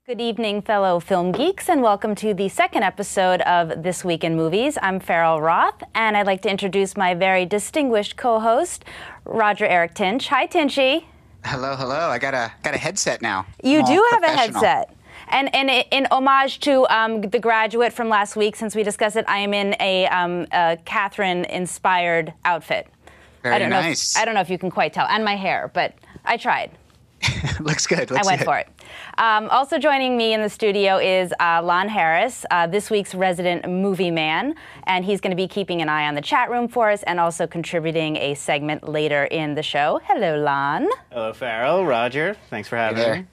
Good evening, fellow film geeks, and welcome to the second episode of This Week in Movies. I'm Farrell Roth, and I'd like to introduce my very distinguished co-host, Roger Eric Tinch. Hi, Tinchy. Hello, hello. I got a headset now. You do have a headset. And in homage to The Graduate from last week, since we discussed it, I am in a Catherine-inspired outfit. Very nice. I don't know if you can quite tell, and my hair, but I tried. Looks good. I went for it. Also joining me in the studio is Lon Harris, this week's resident movie man, and he's going to be keeping an eye on the chat room for us and also contributing a segment later in the show. Hello, Lon. Hello, Farrell. Roger. Thanks for having me.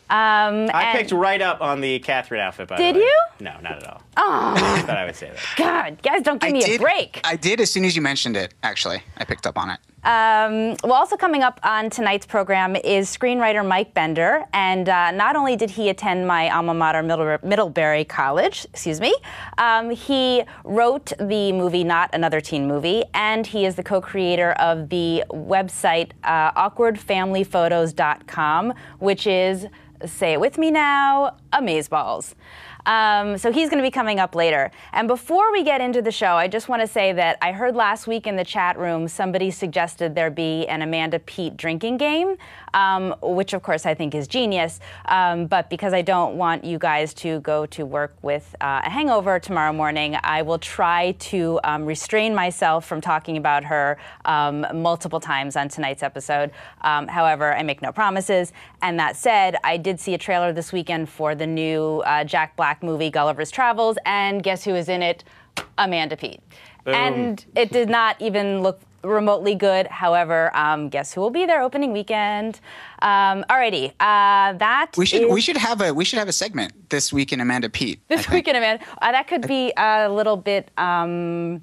I picked right up on the Catherine outfit, by the way. Did you? No, not at all. Oh. I thought I would say that. God, guys, don't give me a break. I did as soon as you mentioned it, actually. I picked up on it. Well, also coming up on tonight's program is screenwriter Mike Bender, and not only did he attend my alma mater, Middlebury College, he wrote the movie Not Another Teen Movie, and he is the co-creator of the website awkwardfamilyphotos.com, which is, say it with me now, amazeballs. So he's going to be coming up later. And before we get into the show, I just want to say that I heard last week in the chat room somebody suggested there be an Amanda Peet drinking game, which of course I think is genius. But because I don't want you guys to go to work with a hangover tomorrow morning, I will try to restrain myself from talking about her multiple times on tonight's episode. However, I make no promises. And that said, I did see a trailer this weekend for the new Jack Black movie Gulliver's Travels, and guess who is in it? Amanda Peet. Boom. And it did not even look remotely good. However, guess who will be there opening weekend? Alrighty, we should have a segment this week in Amanda Peet. This week in Amanda. That could be a little bit. Yeah,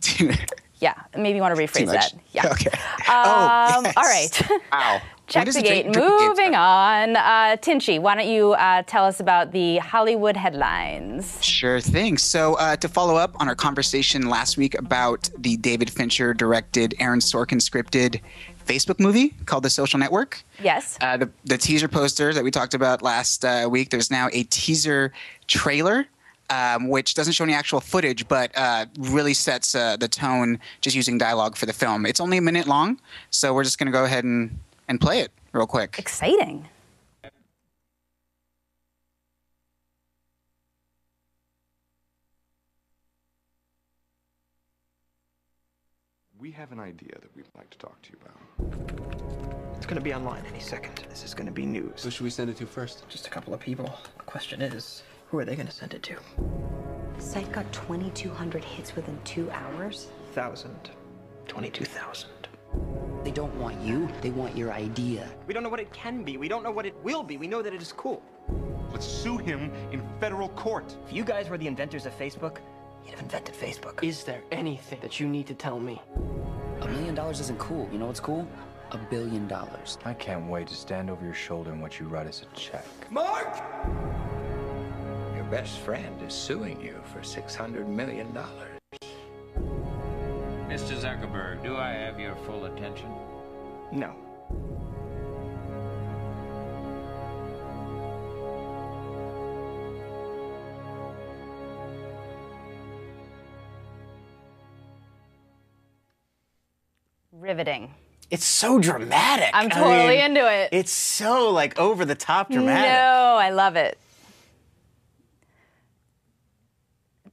maybe you want to rephrase that. Yeah. Okay. Yes. All right. Wow. Check the gate. Moving on. Tinchy, why don't you tell us about the Hollywood headlines? Sure thing. So to follow up on our conversation last week about the David Fincher directed, Aaron Sorkin scripted Facebook movie called The Social Network. Yes. The teaser poster that we talked about last week, there's now a teaser trailer, which doesn't show any actual footage, but really sets the tone just using dialogue for the film. It's only a minute long, so we're just going to go ahead and play it real quick. Exciting. We have an idea that we'd like to talk to you about. It's going to be online any second. This is going to be news. Who should we send it to first? Just a couple of people. The question is, who are they going to send it to? The site got 2,200 hits within 2 hours. 1,000. 22,000. They don't want you, they want your idea. We don't know what it can be. We don't know what it will be. We know that it is cool. Let's sue him in federal court. If you guys were the inventors of Facebook, you'd have invented Facebook. Is there anything that you need to tell me? $1 million isn't cool. You know what's cool? $1 billion. I can't wait to stand over your shoulder and watch you write us a check. Mark! Your best friend is suing you for $600 million. Mr. Zuckerberg, do I have your full attention? No. Riveting. It's so dramatic. I'm totally into it. It's so, like, over-the-top dramatic. No, I love it.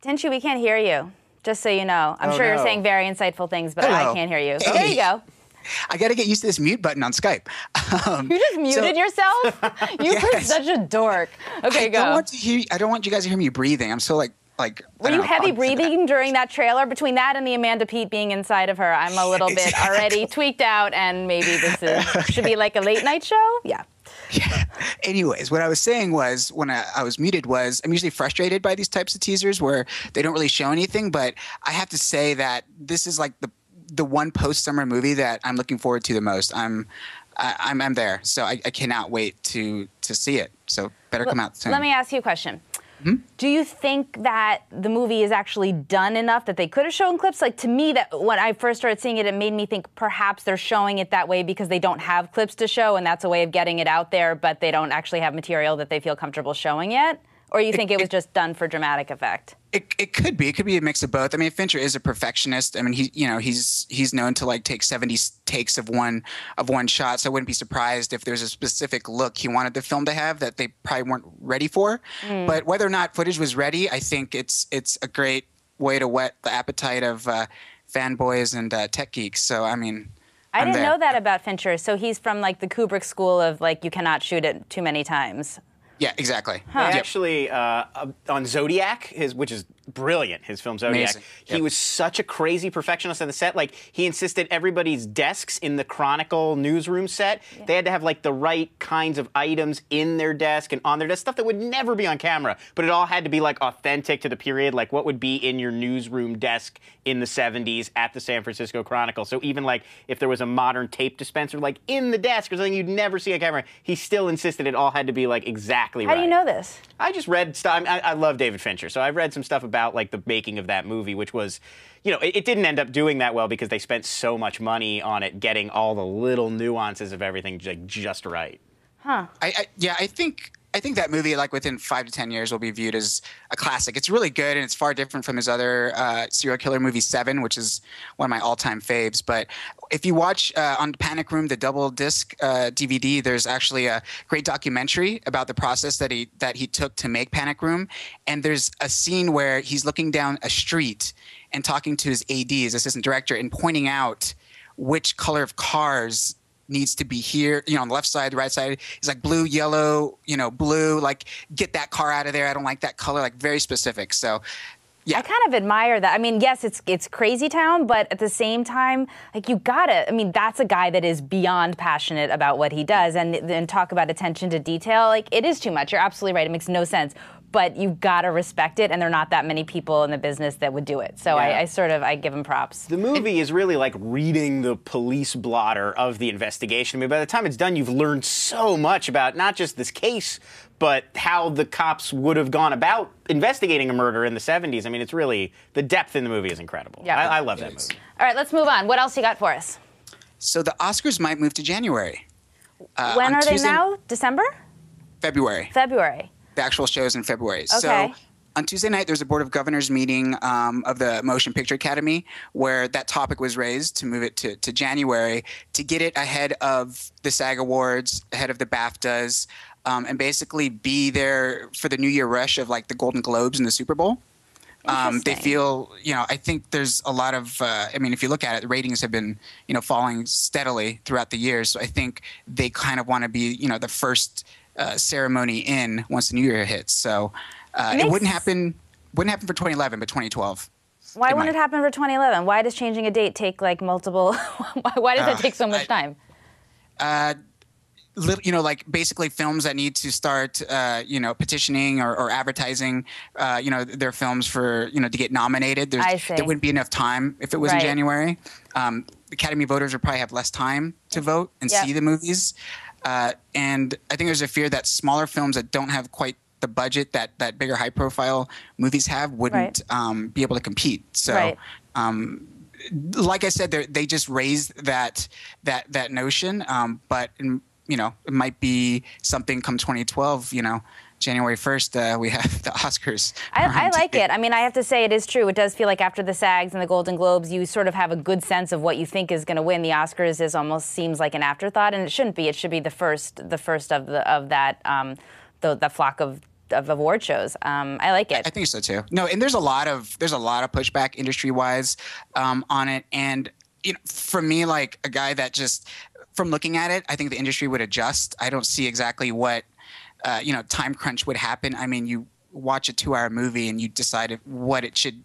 Tinchy, we can't hear you. Just so you know. I'm sure you're saying very insightful things, but I can't hear you. So there you go. I got to get used to this mute button on Skype. You just muted yourself? You are such a dork. Okay, go. I don't want you guys to hear me breathing. I'm so like. Were you heavy breathing during that trailer? Between that and the Amanda Peet being inside of her, I'm a little bit already tweaked out, and maybe this should be like a late night show? Yeah. Yeah. Anyways, what I was saying was, when I was muted, was I'm usually frustrated by these types of teasers where they don't really show anything, but I have to say that this is like the one post-summer movie that I'm looking forward to the most. I'm there, so I cannot wait to see it. So better come out soon. Let me ask you a question. Do you think that the movie is actually done enough that they could have shown clips? Like, to me, that when I first started seeing it, it made me think perhaps they're showing it that way because they don't have clips to show, and that's a way of getting it out there, but they don't actually have material that they feel comfortable showing yet? Or you think it was just done for dramatic effect? It could be. It could be a mix of both. I mean, Fincher is a perfectionist. I mean, he's known to like take 70 takes of one shot. So I wouldn't be surprised if there's a specific look he wanted the film to have that they probably weren't ready for. But whether or not footage was ready, I think it's a great way to whet the appetite of fanboys and tech geeks. So I mean, I didn't know that about Fincher. So he's from like the Kubrick school of like you cannot shoot it too many times. Yeah, exactly. Actually, on Zodiac, which is brilliant, his film Zodiac, he was such a crazy perfectionist on the set. Like, he insisted everybody's desks in the Chronicle newsroom set, they had to have, like, the right kinds of items in their desk and on their desk, stuff that would never be on camera. But it all had to be, like, authentic to the period, like what would be in your newsroom desk in the 70s at the San Francisco Chronicle. So even, like, if there was a modern tape dispenser, like, in the desk or something you'd never see on camera, he still insisted it all had to be, like, exactly right. How do you know this? I just read stuff. I love David Fincher, so I've read some stuff about like the making of that movie, which was, you know, it didn't end up doing that well because they spent so much money on it, getting all the little nuances of everything like just right. Huh. I think that movie, like within 5 to 10 years, will be viewed as a classic. It's really good, and it's far different from his other serial killer movie, Seven, which is one of my all-time faves. But if you watch on Panic Room, the double disc DVD, there's actually a great documentary about the process that he took to make Panic Room. And there's a scene where he's looking down a street and talking to his AD, his assistant director, and pointing out which color of cars needs to be here, you know, on the left side, the right side. It's like blue, yellow, you know, blue, like get that car out of there. I don't like that color, like very specific. So, yeah. I kind of admire that. I mean, yes, it's crazy town, but at the same time, like you gotta, I mean, that's a guy that is beyond passionate about what he does, and talk about attention to detail. Like, it is too much. You're absolutely right. It makes no sense. But you've got to respect it, and there are not that many people in the business that would do it. So I I give him props. The movie is really like reading the police blotter of the investigation. I mean, by the time it's done, you've learned so much about not just this case, but how the cops would have gone about investigating a murder in the 70s. I mean, it's really, the depth in the movie is incredible. Yeah. I love that movie. All right, let's move on. What else you got for us? So the Oscars might move to January. When are they now? December? February. February. The actual show's in February. Okay. So on Tuesday night, there's a Board of Governors meeting of the Motion Picture Academy where that topic was raised to move it to January to get it ahead of the SAG Awards, ahead of the BAFTAs, and basically be there for the New Year rush of like the Golden Globes and the Super Bowl. They feel, you know, I think there's a lot of, I mean, if you look at it, the ratings have been, you know, falling steadily throughout the years. So I think they kind of want to be, you know, the first ceremony in once the new year hits. So it wouldn't happen for 2011, but 2012. Why wouldn't it happen for 2011? Why does changing a date take like multiple? Why does that take so much time? You know, like basically films that need to start, you know, petitioning or advertising, you know, their films for, you know, to get nominated. There wouldn't be enough time if it was in January. Academy voters would probably have less time to vote and see the movies. And I think there's a fear that smaller films that don't have quite the budget that bigger high-profile movies have wouldn't be able to compete. So, like I said, they just raised that notion. But you know, it might be something come 2012. You know, January 1st, we have the Oscars. I like it. I mean, I have to say it is true. It does feel like after the SAGs and the Golden Globes, you sort of have a good sense of what you think is going to win. The Oscars almost seems like an afterthought, and it shouldn't be. It should be the first of that the flock of award shows. I like it. I think so too. No, and there's a lot of pushback industry-wise on it, and you know, for me, like a guy that just from looking at it, I think the industry would adjust. I don't see exactly what. You know, time crunch would happen. I mean, you watch a 2-hour movie and you decide what it should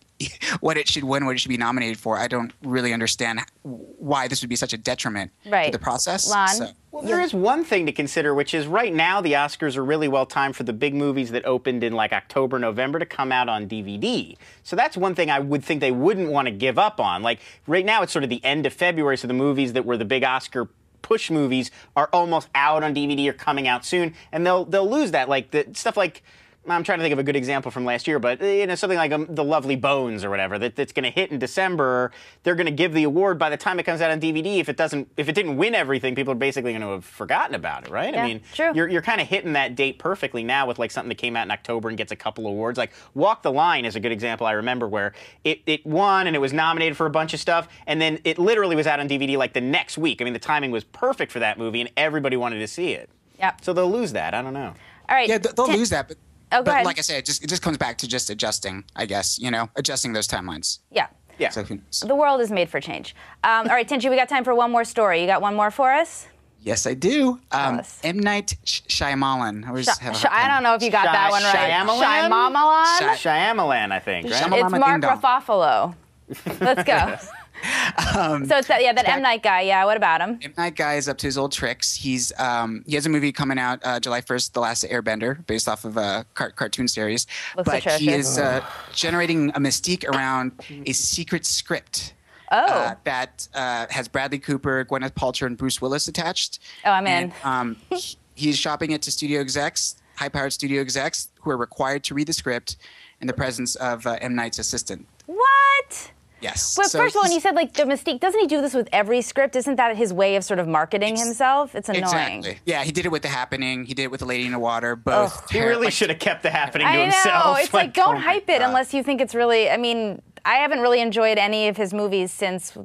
win, what it should be nominated for. I don't really understand why this would be such a detriment to the process. Lon? Well, there is one thing to consider, which is right now the Oscars are really well timed for the big movies that opened in like October, November to come out on DVD. So that's one thing I would think they wouldn't want to give up on. Like right now it's sort of the end of February, so the movies that were the big Oscar push movies are almost out on DVD or coming out soon, and they'll lose that. Like the stuff like I'm trying to think of a good example from last year, but something like The Lovely Bones or whatever that's going to hit in December. They're going to give the award by the time it comes out on DVD. If it didn't win everything, people are basically going to have forgotten about it, right? Yeah, I mean, true. You're kind of hitting that date perfectly now with like something that came out in October and gets a couple awards. Like Walk the Line is a good example. I remember where it won and it was nominated for a bunch of stuff, and then it literally was out on DVD like the next week. I mean, the timing was perfect for that movie, and everybody wanted to see it. Yeah. So they'll lose that. I don't know. All right. Yeah, they'll lose that, but. Oh, go ahead. Like I said, it just comes back to just adjusting, I guess, adjusting those timelines. Yeah. Yeah. So, the world is made for change. All right, Tinchy, we got time for one more story. You got one more for us? yes, I do. M. Night Shyamalan. I don't know if you got that one right. Shyamalan, I think, right? It's Mark Ruffalo. Let's go. So it's that M. Night guy. Yeah, what about him? M. Night guy is up to his old tricks. He has a movie coming out July 1st, The Last Airbender, based off of a cartoon series. Looks atrocious. He is generating a mystique around a secret script. That has Bradley Cooper, Gwyneth Paltrow, and Bruce Willis attached. Oh, I'm in. And, he's shopping it to studio execs, high-powered studio execs, who are required to read the script in the presence of M. Night's assistant. What? Yes. But first of all, when you said like the mystique, doesn't he do this with every script? Isn't that his way of sort of marketing himself? It's annoying. Exactly. Yeah, he did it with The Happening. He did it with The Lady in the Water. Both. He really should have kept The Happening to I know. himself. It's like don't hype it unless you think it's really. I mean, I haven't really enjoyed any of his movies since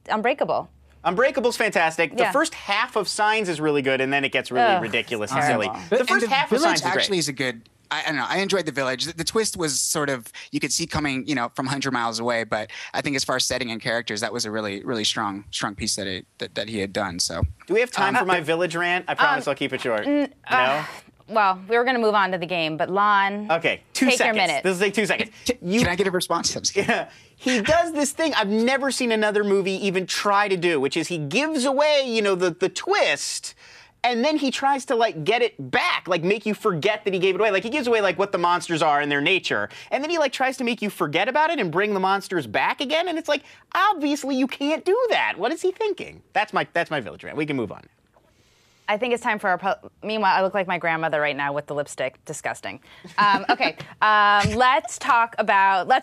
Unbreakable. Unbreakable's fantastic. Yeah. The first half of Signs is really good, and then it gets really ridiculous and silly. The first half of Signs is great. Actually is a good. I don't know. I enjoyed The Village. The twist was sort of you could see coming, from 100 miles away. But I think as far as setting and characters, that was a really, really strong piece that he had done. So. Do we have time for my Village rant? I promise I'll keep it short. No. Well, we were going to move on to the game, but Lon, okay, take your minute. This will take 2 seconds. Can I get a response? Yeah. He does this thing I've never seen another movie even try to do, which is he gives away, the twist, and then he tries to get it back, make you forget that he gave it away. He gives away what the monsters are in their nature, and then he tries to make you forget about it and bring the monsters back again. And it's obviously you can't do that. What is he thinking? That's my Village rant. We can move on. I think it's time for meanwhile, I look like my grandmother right now with the lipstick. Disgusting. Okay, let's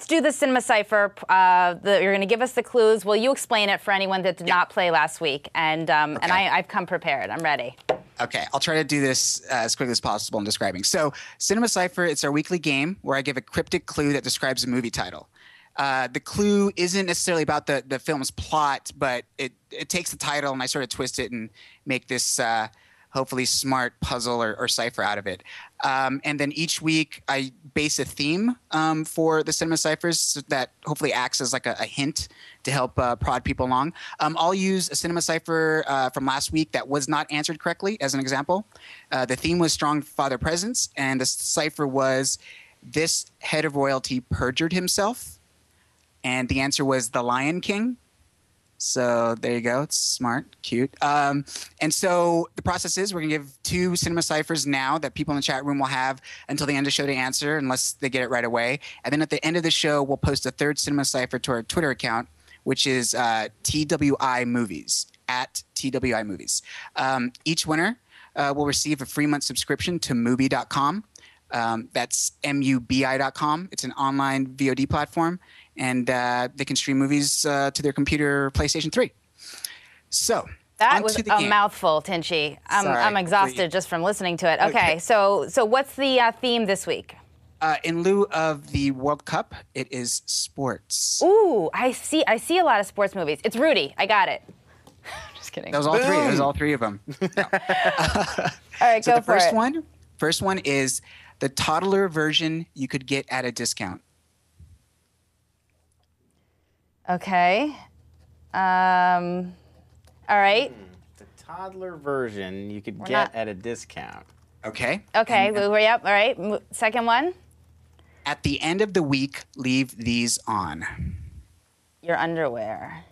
do the Cinema Cipher. You're going to give us the clues. Will you explain it for anyone that did not play last week? And I've come prepared. I'm ready. Okay, I'll try to do this as quickly as possible in describing. So, Cinema Cipher, it's our weekly game where I give a cryptic clue that describes a movie title. The clue isn't necessarily about the film's plot, but it takes the title and I sort of twist it and make this hopefully smart puzzle or cipher out of it. And then each week I base a theme for the Cinema Ciphers that hopefully acts as a hint to help prod people along. I'll use a Cinema Cipher from last week that was not answered correctly as an example. The theme was strong father presence, and the cipher was this head of royalty perjured himself. And the answer was The Lion King. So there you go. It's smart, cute. And so the process is we're going to give 2 Cinema Ciphers now that people in the chat room will have until the end of the show to answer unless they get it right away. And then at the end of the show, we'll post a 3rd Cinema Cipher to our Twitter account, which is TWI Movies, at TWI Movies. Each winner will receive a free month subscription to Mubi.com. That's MUBI.com. It's an online VOD platform. And they can stream movies to their computer, PlayStation 3. So that was a mouthful, Tinchy. I'm exhausted just from listening to it. Okay, so what's the theme this week? In lieu of the World Cup, it is sports. Ooh, I see a lot of sports movies. It's Rudy. I got it. Just kidding. That was all 3. It was all 3 of them. No. All right, so go for it. First one is the toddler version you could get at a discount. Okay. All right. The toddler version you could get at a discount. Okay. Okay. Yep. All right. Second one. At the end of the week, leave these on. Your underwear.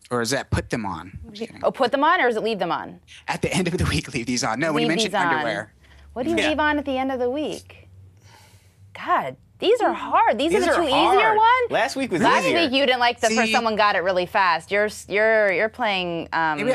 Or is that put them on? Put them on, or is it leave them on? At the end of the week, leave these on. No, when you mentioned underwear. What do you leave on at the end of the week? God. These are hard. These are the 2 easier ones. Last week was easier. Last week you didn't like the first someone got it really fast. You're playing. Maybe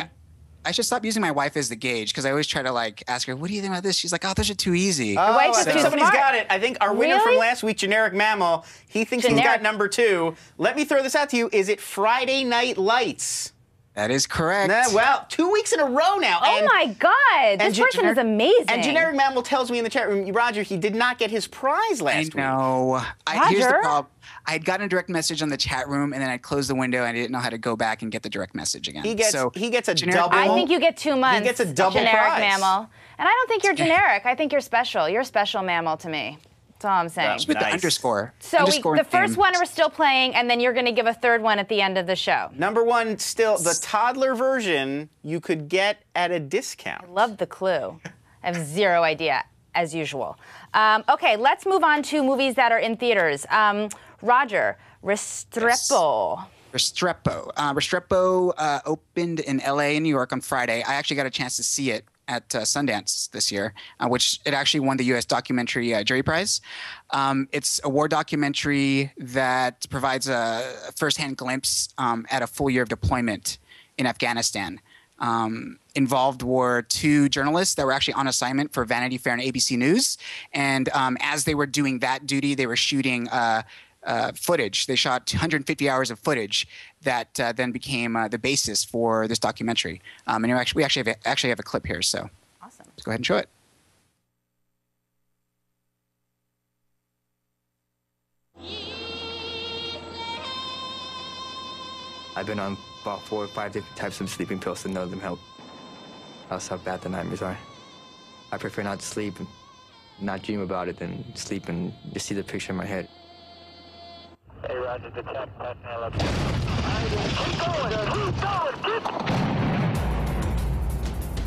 I I should stop using my wife as the gauge because I always try to like ask her, "What do you think about this?" She's like, "Oh, those are too easy." Oh, I think somebody's got it. I think our winner from last week, Generic Mammal, he thinks he's got number 2. Let me throw this out to you. Is it Friday Night Lights? That is correct. Well, 2 weeks in a row now. Oh my God, this person is amazing. And Generic Mammal tells me in the chat room, Roger, he did not get his prize last week. I know. Here's the problem. I had gotten a direct message on the chat room, and then I closed the window, and I didn't know how to go back and get the direct message again. He gets a double. I think you get 2 months. He gets a double Generic prize. Mammal. And I don't think you're generic. I think you're special. You're a special mammal to me. That's all I'm saying. With the underscore. So the first one we're still playing, and then you're going to give a third one at the end of the show. Number 1, still the toddler version you could get at a discount. I love the clue. I have zero idea, as usual. Okay, let's move on to movies that are in theaters. Roger, Restrepo. Restrepo. Restrepo opened in LA and New York on Friday. I actually got a chance to see it at Sundance this year, which it actually won the U.S. Documentary Jury Prize. It's a war documentary that provides a firsthand glimpse at a full year of deployment in Afghanistan. Involved were 2 journalists that were actually on assignment for Vanity Fair and ABC News. And as they were doing that duty, they were shooting footage. They shot 250 hours of footage that then became the basis for this documentary. And we actually have a clip here, so awesome. Let's go ahead and show it. I've been on about 4 or 5 different types of sleeping pills, and none of them help. That's how bad the nightmares are. I prefer not to sleep and not dream about it than sleep and just see the picture in my head. Hey, Roger, detect, passing 11. Keep going,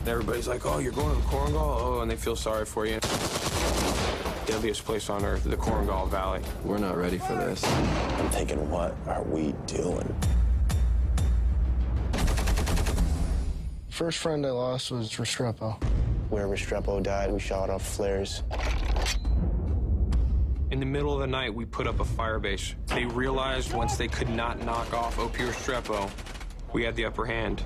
Everybody's like, oh, you're going to Korengal? Oh, and they feel sorry for you. Deadliest place on earth, the Korengal Valley. We're not ready for this. I'm thinking, what are we doing? First friend I lost was Restrepo. Where Restrepo died, we shot off flares. In the middle of the night, we put up a fire base. They realized once they could not knock off OP Restrepo, we had the upper hand.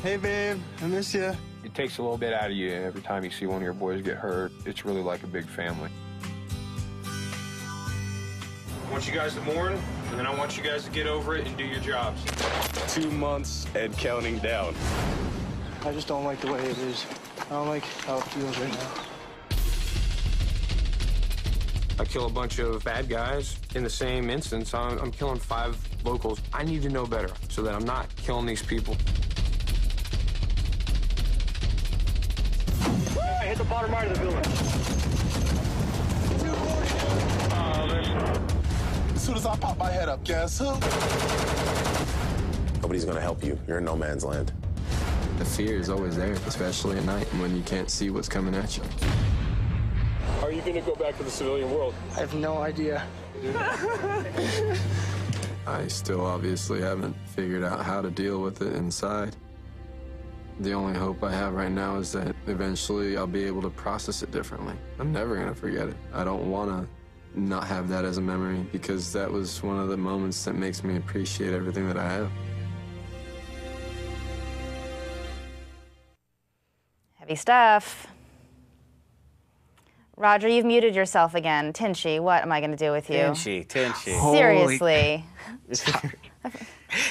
Hey, babe, I miss you. It takes a little bit out of you every time you see one of your boys get hurt. It's really like a big family. I want you guys to mourn, and then I want you guys to get over it and do your jobs. 2 months and counting down. I just don't like the way it is. I don't like how it feels right now. I kill a bunch of bad guys. In the same instance, I'm killing 5 locals. I need to know better so that I'm not killing these people. I hit the bottom right of the building. As soon as I pop my head up, guess who? Nobody's gonna help you. You're in no man's land. The fear is always there, especially at night when you can't see what's coming at you. Are you gonna go back to the civilian world? I have no idea. I still obviously haven't figured out how to deal with it inside. The only hope I have right now is that eventually I'll be able to process it differently. I'm never gonna forget it. I don't wanna not have that as a memory because that was one of the moments that makes me appreciate everything that I have. Heavy stuff. Roger, you've muted yourself again. Tinchy, what am I going to do with you? Tinchy. Seriously.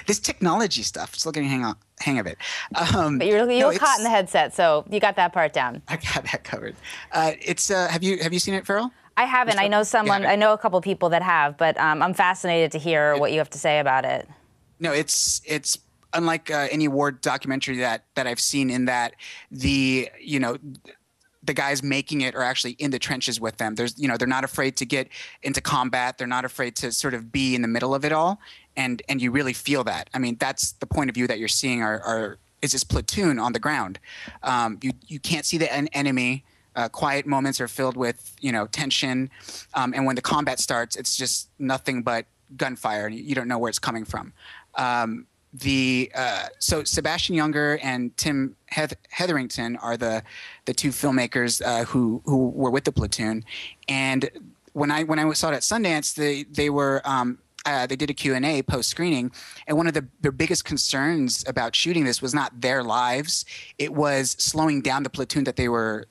This technology stuff, still getting hang of it. But you look hot in the headset, so you got that part down. I got that covered. Have you seen it, Farrell? I haven't. I know someone. I know a couple people that have, but I'm fascinated to hear what you have to say about it. No, it's unlike any war documentary that I've seen in that the guys making it are actually in the trenches with them. They're not afraid to get into combat. They're not afraid to sort of be in the middle of it all, and you really feel that. I mean, that's the point of view that you're seeing is this platoon on the ground. You can't see the enemy. Quiet moments are filled with tension, and when the combat starts, it's just nothing but gunfire. You don't know where it's coming from. So Sebastian Younger and Tim Hetherington are the 2 filmmakers who were with the platoon, and when I saw it at Sundance, they were. they did a Q&A post-screening, and one of their biggest concerns about shooting this was not their lives. It was slowing down the platoon that they were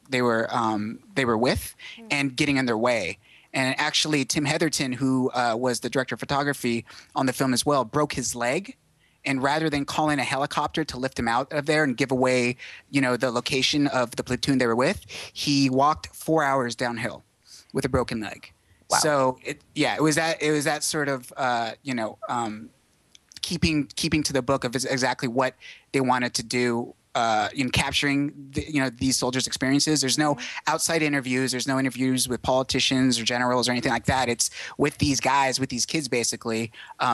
with and getting in their way. And actually, Tim Heatherton, who was the director of photography on the film as well, broke his leg. And rather than call in a helicopter to lift him out of there and give away, the location of the platoon they were with, he walked 4 hours downhill with a broken leg. Wow. So it was that sort of keeping to the book of exactly what they wanted to do in capturing these soldiers' experiences. There's no outside interviews. There's no interviews with politicians or generals or anything like that. It's with these guys, with these kids, basically,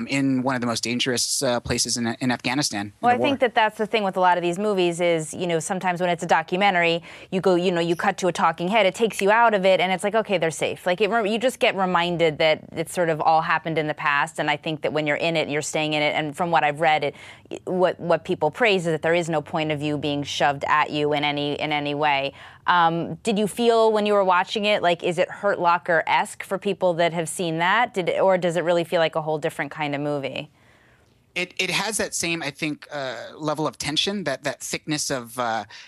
in one of the most dangerous places in Afghanistan. Well, I think that's the thing with a lot of these movies is, sometimes when it's a documentary, you go, you cut to a talking head. It takes you out of it, and it's like, okay, they're safe. Like you just get reminded that it's sort of all happened in the past. And I think that when you're in it, you're staying in it. And from what I've read, what people praise is that there is no point of view being shoved at you in any way. Did you feel when you were watching it, like, is it Hurt Locker-esque for people that have seen that? Or does it really feel like a whole different kind of movie? It has that same, I think, level of tension, that thickness of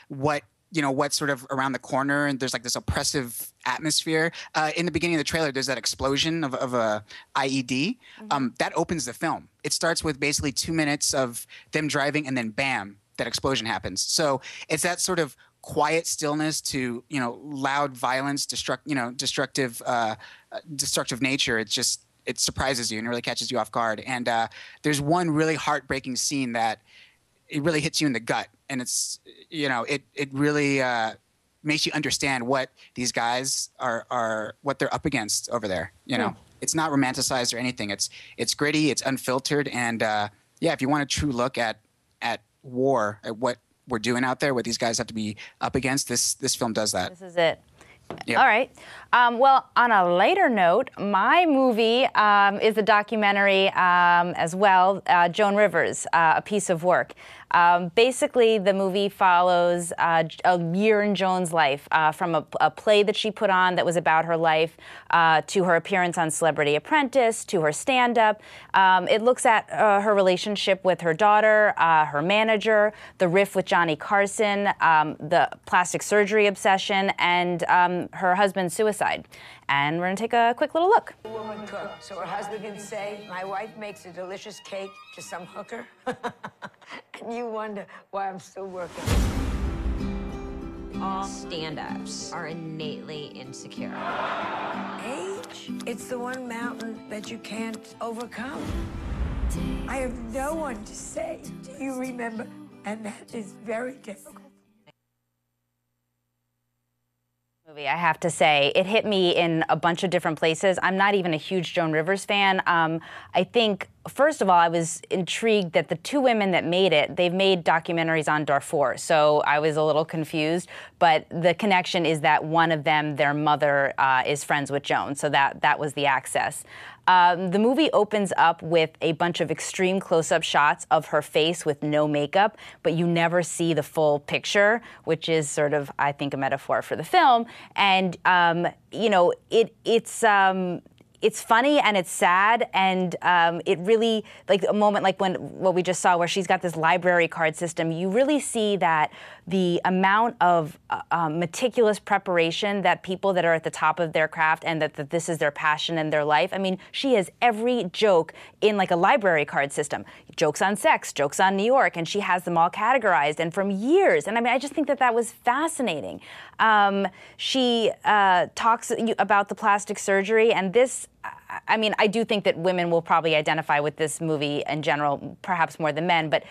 what's sort of around the corner, and there's like this oppressive atmosphere. In the beginning of the trailer, there's that explosion of a IED. That opens the film. It starts with basically 2 minutes of them driving, and then bam, that explosion happens. So it's that sort of quiet stillness to loud violence, destructive nature. It surprises you and really catches you off guard. And there's one really heartbreaking scene that it really hits you in the gut, and it's it really makes you understand what these guys are what they're up against over there. It's not romanticized or anything. It's gritty, it's unfiltered, and if you want a true look at war, at what we're doing out there, what these guys have to be up against, this film does that. This is it. Yep. All right. Well, on a lighter note, my movie is a documentary as well, Joan Rivers, A Piece of Work. Basically, the movie follows a year in Joan's life, from a play that she put on that was about her life, to her appearance on Celebrity Apprentice, to her stand-up. It looks at her relationship with her daughter, her manager, the riff with Johnny Carson, the plastic surgery obsession, and her husband's suicide. And we're going to take a quick little look. Woman cook, so her husband can say, my wife makes a delicious cake to some hooker. And you wonder why I'm still working. All stand-ups are innately insecure. Age? It's the one mountain that you can't overcome. I have no one to say, do you remember? And that is very difficult. Movie, I have to say, it hit me in a bunch of different places. I'm not even a huge Joan Rivers fan. I think, first of all, I was intrigued that the two women that made it, they've made documentaries on Darfur, so I was a little confused. But the connection is that one of them, their mother, is friends with Joan, so that was the access. The movie opens up with a bunch of extreme close-up shots of her face with no makeup, but you never see the full picture, which is sort of, I think, a metaphor for the film. And, it's funny and it's sad, and it really, like a moment like what we just saw where she's got this library card system, you really see that the amount of meticulous preparation that people that are at the top of their craft and that this is their passion and their life. I mean, she has every joke in like a library card system. Jokes on sex, jokes on New York, and she has them all categorized and from years. And I mean, I just think that was fascinating. She talks about the plastic surgery, and this, I mean, I do think that women will probably identify with this movie in general, perhaps more than men, but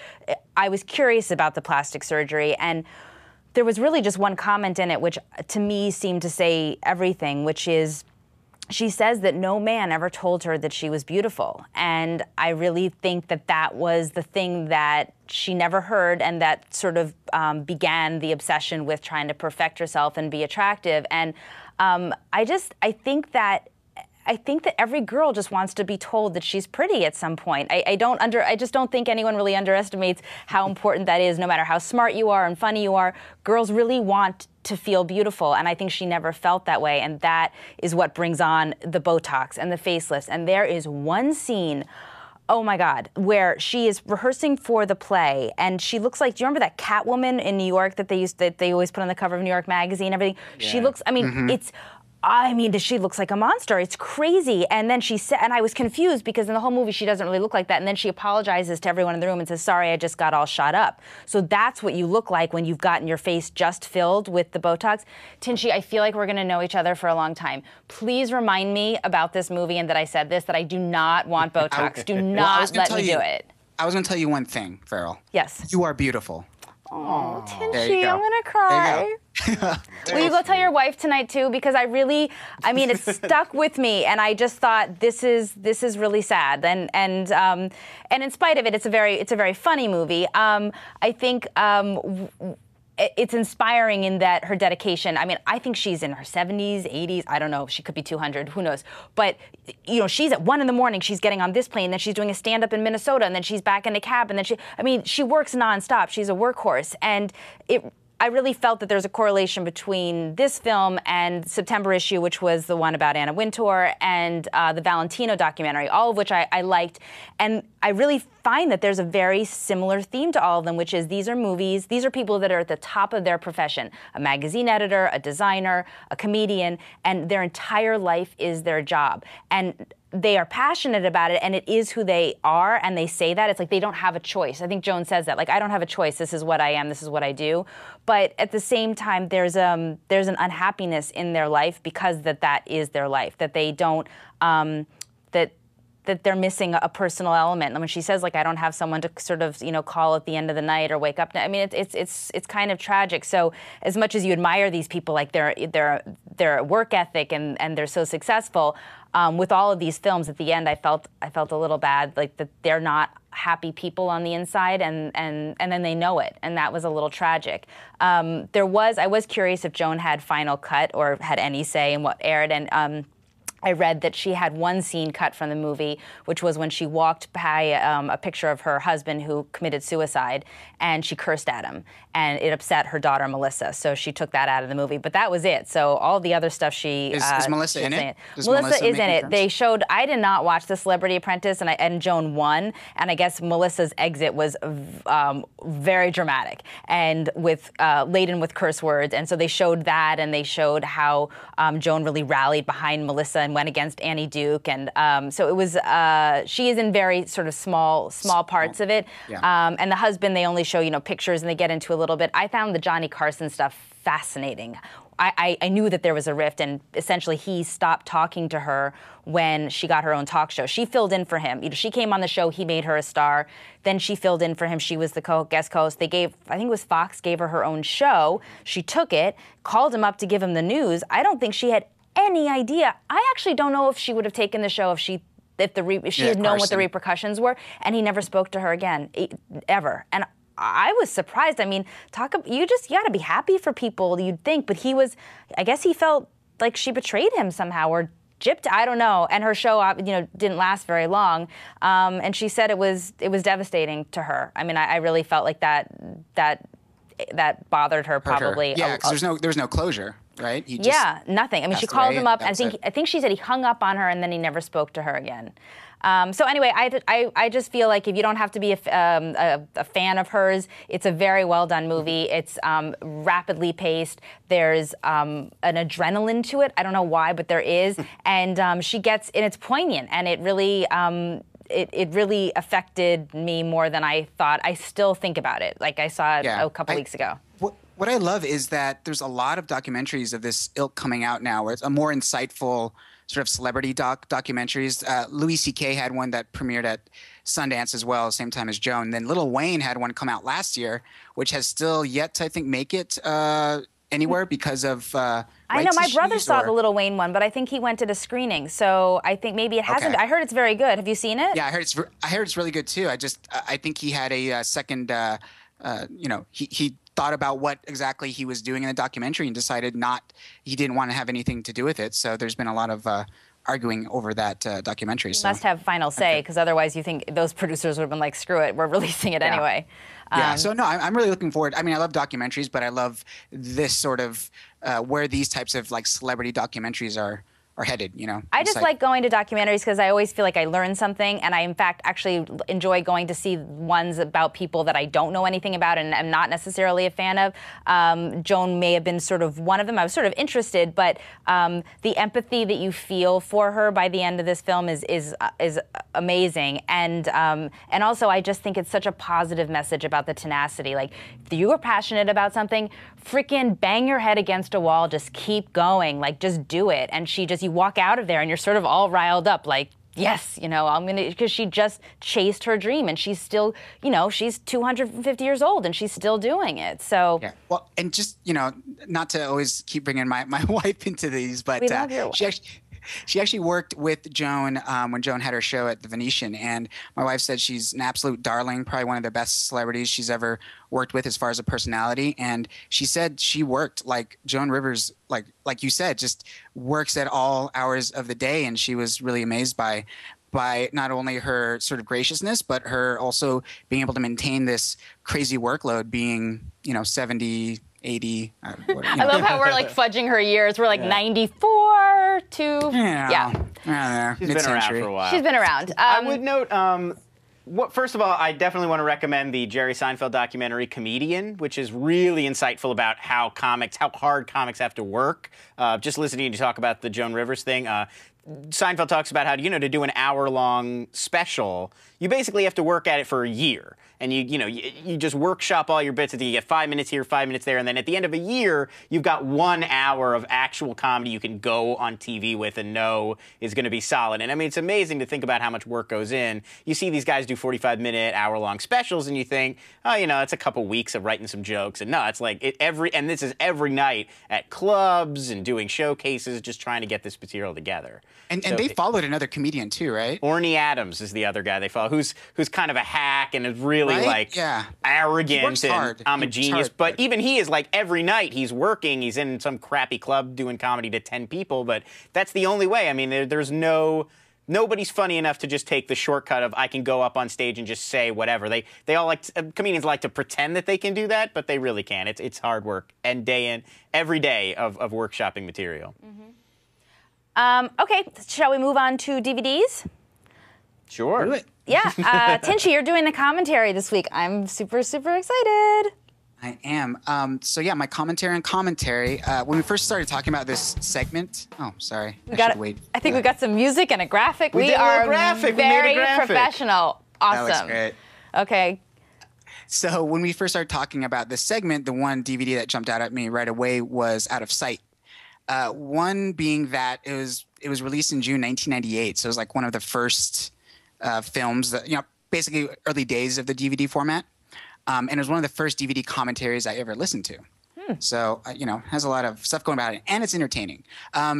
I was curious about the plastic surgery, and there was really just one comment in it which to me seemed to say everything, which is she says that no man ever told her that she was beautiful. And I really think that was the thing that she never heard, and that sort of began the obsession with trying to perfect herself and be attractive. And I think that I think that every girl just wants to be told that she's pretty at some point. I just don't think anyone really underestimates how important that is. No matter how smart you are and funny you are, girls really want to feel beautiful, and I think she never felt that way, and that is what brings on the Botox and the facelifts. And there is one scene, oh my God, where she is rehearsing for the play, and she looks like, do you remember that Catwoman in New York that they always put on the cover of New York Magazine, everything? Yeah. She looks, she looks like a monster. It's crazy. And then she said, and I was confused because in the whole movie she doesn't really look like that. And then she apologizes to everyone in the room and says, sorry, I just got all shot up. So that's what you look like when you've gotten your face just filled with the Botox. Tinshi, I feel like we're going to know each other for a long time. Please remind me about this movie and that I said this, that I do not want Botox. Do not let me do it. I was going to tell you one thing, Farrell. Yes. You are beautiful. Oh, Tinshi, I'm going to cry. Will you go tell your wife tonight too? Because it stuck with me, and I just thought this is really sad. And in spite of it, it's a very funny movie. I think it's inspiring in that her dedication. I mean, I think she's in her 70s, 80s. I don't know. She could be 200. Who knows? But she's at 1 a.m. She's getting on this plane. Then she's doing a stand-up in Minnesota, and then she's back in a cab. And then she works nonstop. She's a workhorse, and I really felt that there's a correlation between this film and September issue, which was the one about Anna Wintour, and the Valentino documentary, all of which I liked. And I really find that there's a very similar theme to all of them, which is these are movies, these are people that are at the top of their profession, a magazine editor, a designer, a comedian, and their entire life is their job. And they are passionate about it, and it is who they are, and they say that. It's like they don't have a choice. I think Joan says that. Like, I don't have a choice. This is what I am. This is what I do. But at the same time, there's an unhappiness in their life because that is their life, that they don't, that they're missing a personal element. And when she says, like, I don't have someone to sort of, call at the end of the night or wake up, I mean, it's kind of tragic. So as much as you admire these people, like their work ethic and they're so successful, with all of these films, at the end, I felt a little bad, like that they're not happy people on the inside, and then they know it, and that was a little tragic. I was curious if Joan had final cut or had any say in what aired, and I read that she had one scene cut from the movie, which was when she walked by a picture of her husband who committed suicide, and she cursed at him, and it upset her daughter Melissa. So she took that out of the movie, but that was it. So all the other stuff is Melissa in it? Melissa is in it. They showed. I did not watch The Celebrity Apprentice, and Joan won, and I guess Melissa's exit was very dramatic and laden with curse words, and so they showed that, and they showed how Joan really rallied behind Melissa and went against Annie Duke, and so it was. She is in very sort of small parts of it, and the husband they only show pictures and they get into a little bit. I found the Johnny Carson stuff fascinating. I knew that there was a rift, and essentially he stopped talking to her when she got her own talk show. She filled in for him. She came on the show, he made her a star. Then she filled in for him. She was the guest host. I think it was Fox gave her own show. She took it, called him up to give him the news. I don't think she had any idea. I actually don't know if she would have taken the show if she had known what the repercussions were, and he never spoke to her again, ever. And I was surprised. I mean, you got to be happy for people, you'd think, but I guess he felt like she betrayed him somehow or gypped, I don't know. And her show, didn't last very long. And she said it was devastating to her. I mean, I really felt like that bothered her probably. Yeah, because there was no closure. Right? Nothing. I mean, she called him up. I think she said he hung up on her and then he never spoke to her again. So anyway, I just feel like if you don't have to be a fan of hers, it's a very well done movie. It's rapidly paced. There's an adrenaline to it. I don't know why, but there is. And and it's poignant, and it really. It really affected me more than I thought. I still think about it. Like I saw it a couple weeks ago. What I love is that there's a lot of documentaries of this ilk coming out now, where it's a more insightful sort of celebrity documentaries. Louis C.K. had one that premiered at Sundance as well, same time as Joan. Then Lil Wayne had one come out last year, which has still yet to, I think, make it anywhere because of I know my brother saw the Lil Wayne one, but I think he went to the screening, so I think maybe it hasn't. I heard it's very good. Have you seen it? Yeah, I heard it's really good too. I think he had a second. He thought about what exactly he was doing in the documentary and decided he didn't want to have anything to do with it. So there's been a lot of arguing over that documentary. You must have final say, because otherwise you think those producers would have been like, screw it, we're releasing it anyway. Yeah, so no, I'm really looking forward. I mean, I love documentaries, but I love this sort of where these types of like celebrity documentaries are headed, you know. I just like going to documentaries because I always feel like I learn something, and I, in fact, actually enjoy going to see ones about people that I don't know anything about and am not necessarily a fan of. Joan may have been sort of one of them. I was sort of interested, but the empathy that you feel for her by the end of this film is amazing, and also I just think it's such a positive message about the tenacity. Like, if you are passionate about something, freaking bang your head against a wall, just keep going, like just do it. And you walk out of there and you're sort of all riled up, like, yes, you know, because she just chased her dream, and she's still, you know, she's 250 years old and she's still doing it. So yeah, well, and just, you know, not to always keep bringing my wife into these, but we love your wife. She actually worked with Joan when Joan had her show at the Venetian, and my wife said she's an absolute darling, probably one of the best celebrities she's ever worked with as far as a personality. And she said she worked like Joan Rivers, like you said, just works at all hours of the day, and she was really amazed by not only her sort of graciousness, but her also being able to maintain this crazy workload, being, you know, 70, 80. I love how we're like fudging her years. We're like 94 to She's been around for a while. She's been around. I would note. First of all, I definitely want to recommend the Jerry Seinfeld documentary Comedian, which is really insightful about how hard comics have to work. Just listening to you talk about the Joan Rivers thing. Seinfeld talks about how, you know, to do an hour-long special, you basically have to work at it for a year. And you just workshop all your bits until you get 5 minutes here, 5 minutes there, and then at the end of a year, you've got 1 hour of actual comedy you can go on TV with and know is going to be solid. And I mean, it's amazing to think about how much work goes in. You see these guys do 45-minute, hour-long specials, and you think, oh, you know, it's a couple weeks of writing some jokes. And no, it's like and this is every night at clubs and doing showcases, just trying to get this material together. And they followed another comedian too, right? Orny Adams is the other guy they follow, who's kind of a hack and is really arrogant and I'm a genius. But even he is like every night he's working. He's in some crappy club doing comedy to 10 people. But that's the only way. I mean, there's nobody's funny enough to just take the shortcut of I can go up on stage and just say whatever. They all comedians like to pretend that they can do that, but they really can't. It's hard work and every day of workshopping material. Okay, shall we move on to DVDs? Sure. Do it. Yeah, Tinchy, you're doing the commentary this week. I'm super, super excited. I am. So yeah, my commentary on commentary. When we first started talking about this segment, sorry, I think we got some music and a graphic. We are very professional. Awesome. That looks great. Okay. So when we first started talking about this segment, the one DVD that jumped out at me right away was Out of Sight. One being that it was released in June 1998, so it was like one of the first films that, you know, basically early days of the DVD format, and it was one of the first DVD commentaries I ever listened to. So you know, has a lot of stuff going about it, and it's entertaining.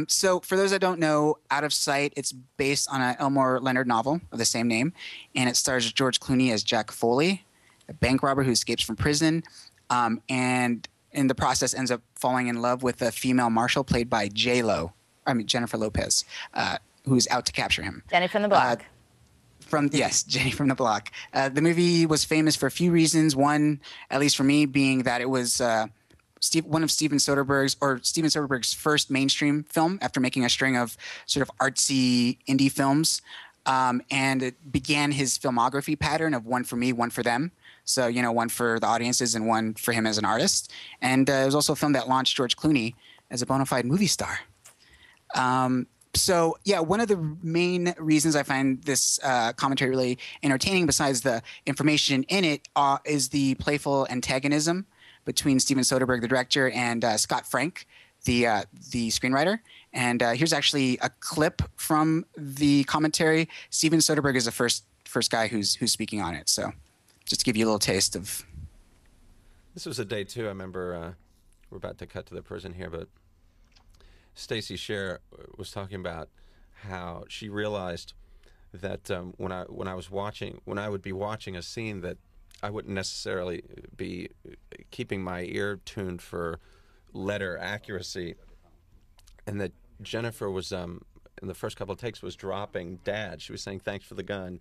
So for those that don't know, Out of Sight, it's based on an Elmore Leonard novel of the same name, and it stars George Clooney as Jack Foley, a bank robber who escapes from prison, and in the process ends up falling in love with a female marshal played by Jennifer Lopez, who's out to capture him. Jenny from the Block. Jenny from the Block. The movie was famous for a few reasons. One, at least for me, being that it was one of Steven Soderbergh's first mainstream film after making a string of sort of artsy indie films. And it began his filmography pattern of one for me, one for them. So, you know, one for the audiences and one for him as an artist. And it was also a film that launched George Clooney as a bona fide movie star. So, yeah, one of the main reasons I find this commentary really entertaining, besides the information in it, is the playful antagonism between Steven Soderbergh, the director, and Scott Frank, the screenwriter. And here's actually a clip from the commentary. Steven Soderbergh is the first guy who's speaking on it. So just to give you a little taste of. This was a day two. I remember we're about to cut to the prison here, but Stacey Scher was talking about how she realized that when I would be watching a scene that I wouldn't necessarily be keeping my ear tuned for letter accuracy, and that Jennifer was in the first couple of takes was dropping Dad. She was saying thanks for the gun,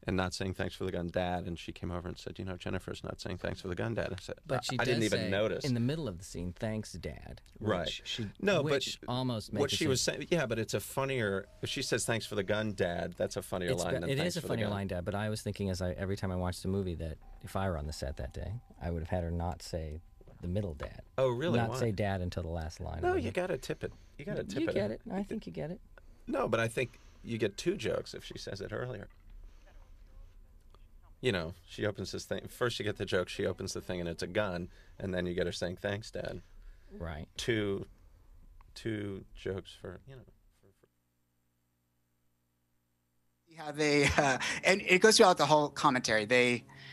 and not saying thanks for the gun, Dad. And she came over and said, you know, Jennifer's not saying thanks for the gun, Dad. I said, but she I didn't even notice in the middle of the scene, thanks, Dad. Right. Which almost makes what she was saying. Yeah, but it's a funnier. If she says thanks for the gun, Dad, that's a funnier line. Than it thanks is a for funnier the gun. line, Dad. But I was thinking every time I watched the movie that if I were on the set that day, I would have had her not say the middle Dad. Oh, really? Not Why? say Dad until the last line. No, you gotta tip it. You gotta tip it. You get it. I think you get it. No, but I think you get 2 jokes if she says it earlier. You know, she opens this thing. First you get the joke, she opens the thing, and it's a gun, and then you get her saying, thanks, Dad. Right. Two jokes for, you know. How they, and it goes throughout the whole commentary.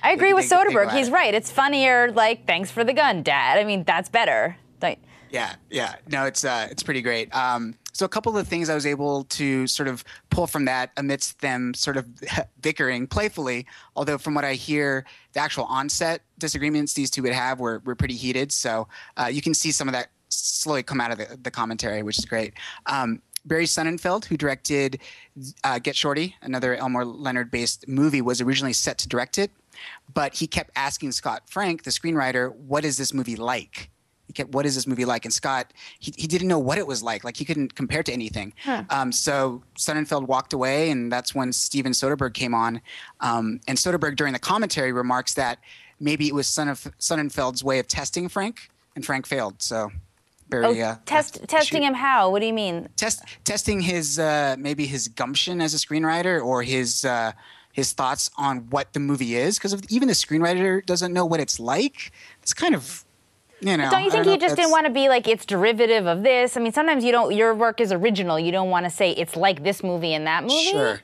I agree with Soderbergh. He's right. It's funnier, like, thanks for the gun, Dad. I mean, that's better. Yeah. No, it's pretty great. So a couple of things I was able to sort of pull from that amidst them sort of bickering playfully, although from what I hear, the actual on-set disagreements these two would have were pretty heated. So you can see some of that slowly come out of the commentary, which is great. Barry Sonnenfeld, who directed Get Shorty, another Elmore Leonard-based movie, was originally set to direct it, but he kept asking Scott Frank, the screenwriter, what is this movie like? What is this movie like? And Scott, he didn't know what it was like. Like, he couldn't compare it to anything. So Sonnenfeld walked away, and that's when Steven Soderbergh came on. And Soderbergh, during the commentary, remarks that maybe it was Sonnenfeld's way of testing Frank, and Frank failed. So Barry, testing him how? What do you mean? Testing his maybe his gumption as a screenwriter, or his thoughts on what the movie is. Because if even the screenwriter doesn't know what it's like, it's kind of... You know, don't you think he just didn't want to be like, it's derivative of this? I mean, sometimes your work is original. You don't want to say it's like this movie and that movie. Sure.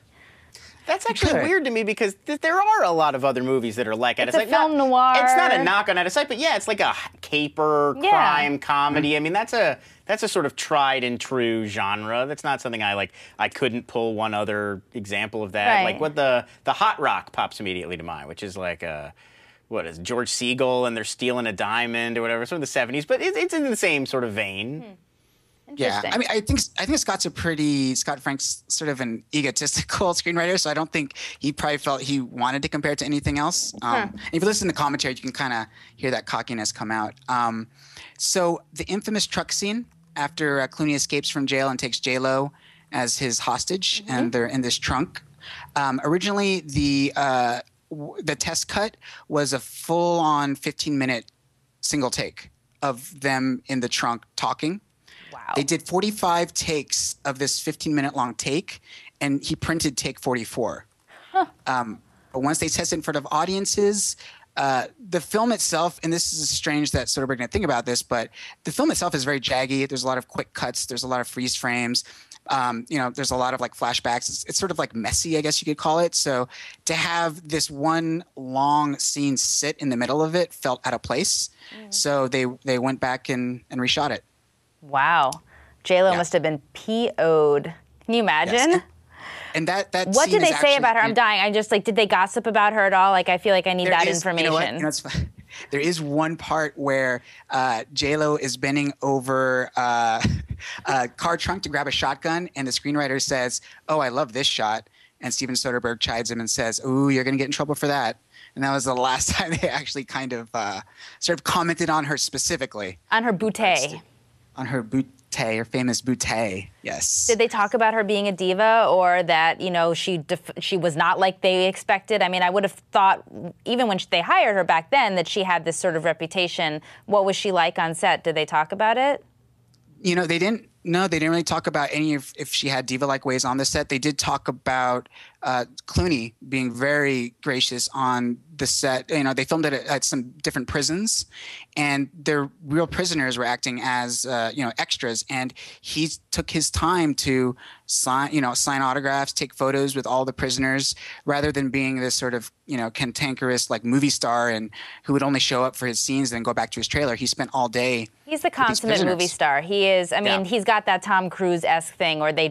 That's actually weird to me, because there are a lot of other movies that are like Out of Sight. It's a film noir. It's not a knock on Out of Sight, but yeah, it's like a caper, crime, comedy. I mean, that's a sort of tried and true genre. That's not something I couldn't pull one other example of that. Right. Like what the Hot Rock pops immediately to mind, which is like what is it, George Segal, and they're stealing a diamond or whatever. It's from the 70s, but it's in the same sort of vein. Yeah, I mean, I think Scott Frank's sort of an egotistical screenwriter, so I don't think he probably felt he wanted to compare it to anything else. And if you listen to the commentary, you can kind of hear that cockiness come out. So the infamous truck scene after Clooney escapes from jail and takes J-Lo as his hostage, and they're in this trunk. Originally, the test cut was a full-on 15-minute single take of them in the trunk talking. Wow. They did 45 takes of this 15-minute long take, and he printed take 44. But once they tested in front of audiences, the film itself, and this is strange that Soderbergh didn't think about this, but the film itself is very jaggy. There's a lot of quick cuts. There's a lot of freeze frames. There's a lot of like flashbacks. It's sort of like messy, I guess you could call it. So to have this one long scene sit in the middle of it felt out of place. So they went back and reshot it. Wow. J-Lo must have been PO'd. Can you imagine? Yes. And that what scene did they is say actually, about her? I'm dying. I just did they gossip about her at all? Like, I feel like I need that information. You know, there is one part where J-Lo is bending over a car trunk to grab a shotgun, and the screenwriter says, "Oh, I love this shot." And Steven Soderbergh chides him and says, "Ooh, you're going to get in trouble for that." And that was the last time they actually kind of sort of commented on her specifically. On her bootay. On her bootay, her famous bootay, yes. Did they talk about her being a diva, or that, she was not like they expected? I mean, I would have thought, even when they hired her back then, that she had this sort of reputation. What was she like on set? Did they talk about it? They didn't really talk about any of if she had diva-like ways on the set. They did talk about Clooney being very gracious on the set. They filmed it at some different prisons, and their real prisoners were acting as extras, and he took his time to sign autographs, take photos with all the prisoners, rather than being this sort of cantankerous like movie star and who would only show up for his scenes and then go back to his trailer. He spent all day. He's the consummate movie star. He is. I mean, he's got that Tom Cruise-esque thing, or they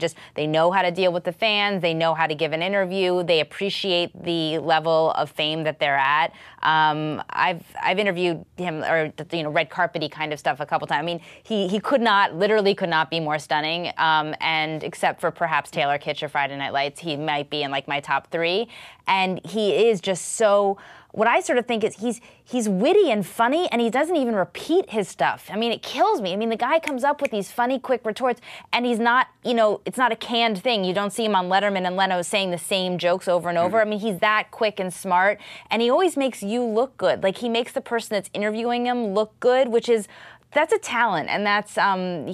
know how to deal with the fans. They know how to give an interview. interview, they appreciate the level of fame that they're at. I've interviewed him, or red carpety kind of stuff a couple times. I mean, he literally could not be more stunning. And except for perhaps Taylor Kitsch or Friday Night Lights, he might be in like my top 3. And he is just so. What I sort of think is he's witty and funny, and he doesn't even repeat his stuff. I mean, it kills me. I mean, the guy comes up with these funny, quick retorts, and he's not, it's not a canned thing. You don't see him on Letterman and Leno saying the same jokes over and over. I mean, he's that quick and smart, and he always makes you look good. Like, he makes the person that's interviewing him look good, that's a talent, and that's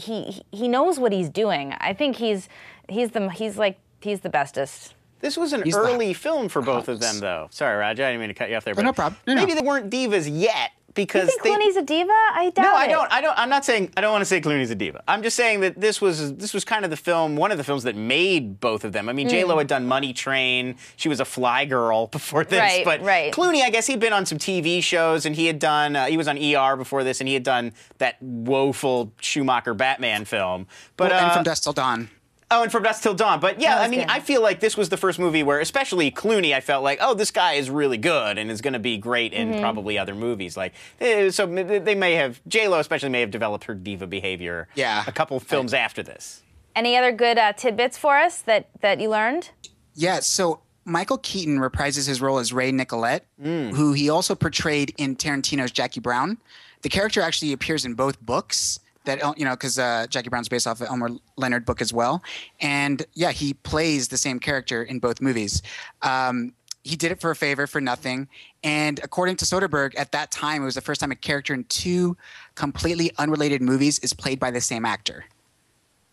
he knows what he's doing. I think he's the bestest. This was an early film for both of them, though. Sorry, Roger, I didn't mean to cut you off there. But no problem. Maybe they weren't divas yet because you think Clooney's a diva? I doubt it. No, I don't. I'm not saying. I don't want to say Clooney's a diva. I'm just saying that this was kind of the film, one of the films that made both of them. I mean, J-Lo had done Money Train. She was a fly girl before this. Right, but right. Clooney, I guess he'd been on some TV shows, and he had done. He was on ER before this, and he had done that woeful Schumacher Batman film. But and From Dusk Till Dawn. Oh, and From Dusk Till Dawn. But yeah, I mean, I feel like this was the first movie where, especially Clooney, I felt like, oh, this guy is really good and is going to be great in probably other movies. Like, so they may have, J-Lo especially may have developed her diva behavior a couple films after this. Any other good tidbits for us that you learned? Yeah, so Michael Keaton reprises his role as Ray Nicolette, who he also portrayed in Tarantino's Jackie Brown. The character actually appears in both books. That, because Jackie Brown's based off an Elmer Leonard book as well. And, yeah, he plays the same character in both movies. He did it for a favor, for nothing. And according to Soderbergh, at that time, it was the first time a character in 2 completely unrelated movies is played by the same actor.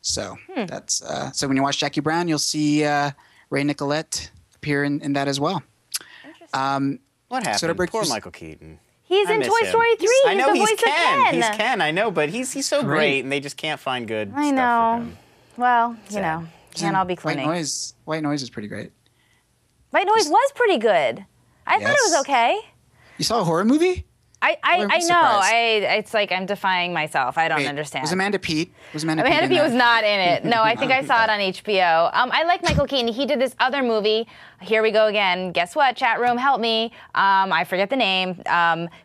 So that's so when you watch Jackie Brown, you'll see Ray Nicolette appear in that as well. What happened? Soderbergh Poor Michael Keaton. He's in Toy Story 3. I know he's the voice of Ken. He's Ken, I know, but he's so great, and they just can't find good stuff for him. Well, can't all be Clooney. White Noise is pretty great. White Noise was pretty good. I thought it was okay. You saw a horror movie? I know. It's like I'm defying myself. I don't understand. Was Amanda Peet? Amanda Peet was not in it. No, I think I saw it on HBO. I like Michael Keaton. He did this other movie. Here we go again. Guess what? Chat room, help me. I forget the name.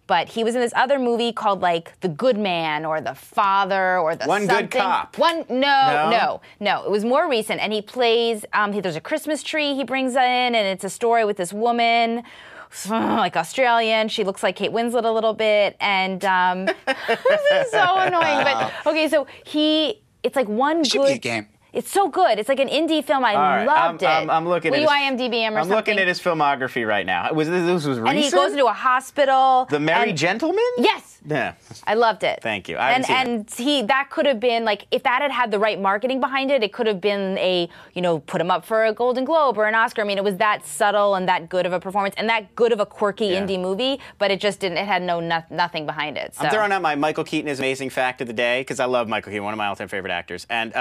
But he was in this other movie called like The Good Man or The Father or the One something. Good Cop. No. It was more recent. And he plays. There's a Christmas tree he brings in, and it's a story with this woman. Like Australian, she looks like Kate Winslet a little bit, and this is so annoying. But okay, so it's like one good. Should be a game. It's so good. It's like an indie film. I loved it. I'm looking Will at you IMDb him or something? I'm looking at his filmography right now. This was recent? And he goes into a hospital. The Merry Gentleman? Yes. Yeah. I loved it. Thank you. I haven't seen it. That could have been, like, if that had the right marketing behind it, it could have been put him up for a Golden Globe or an Oscar. I mean, it was that subtle and that good of a performance and that good of a quirky indie movie, but it just didn't, it had nothing behind it. So. I'm throwing out my Michael Keaton is amazing fact of the day, because I love Michael Keaton, one of my all-time favorite actors. And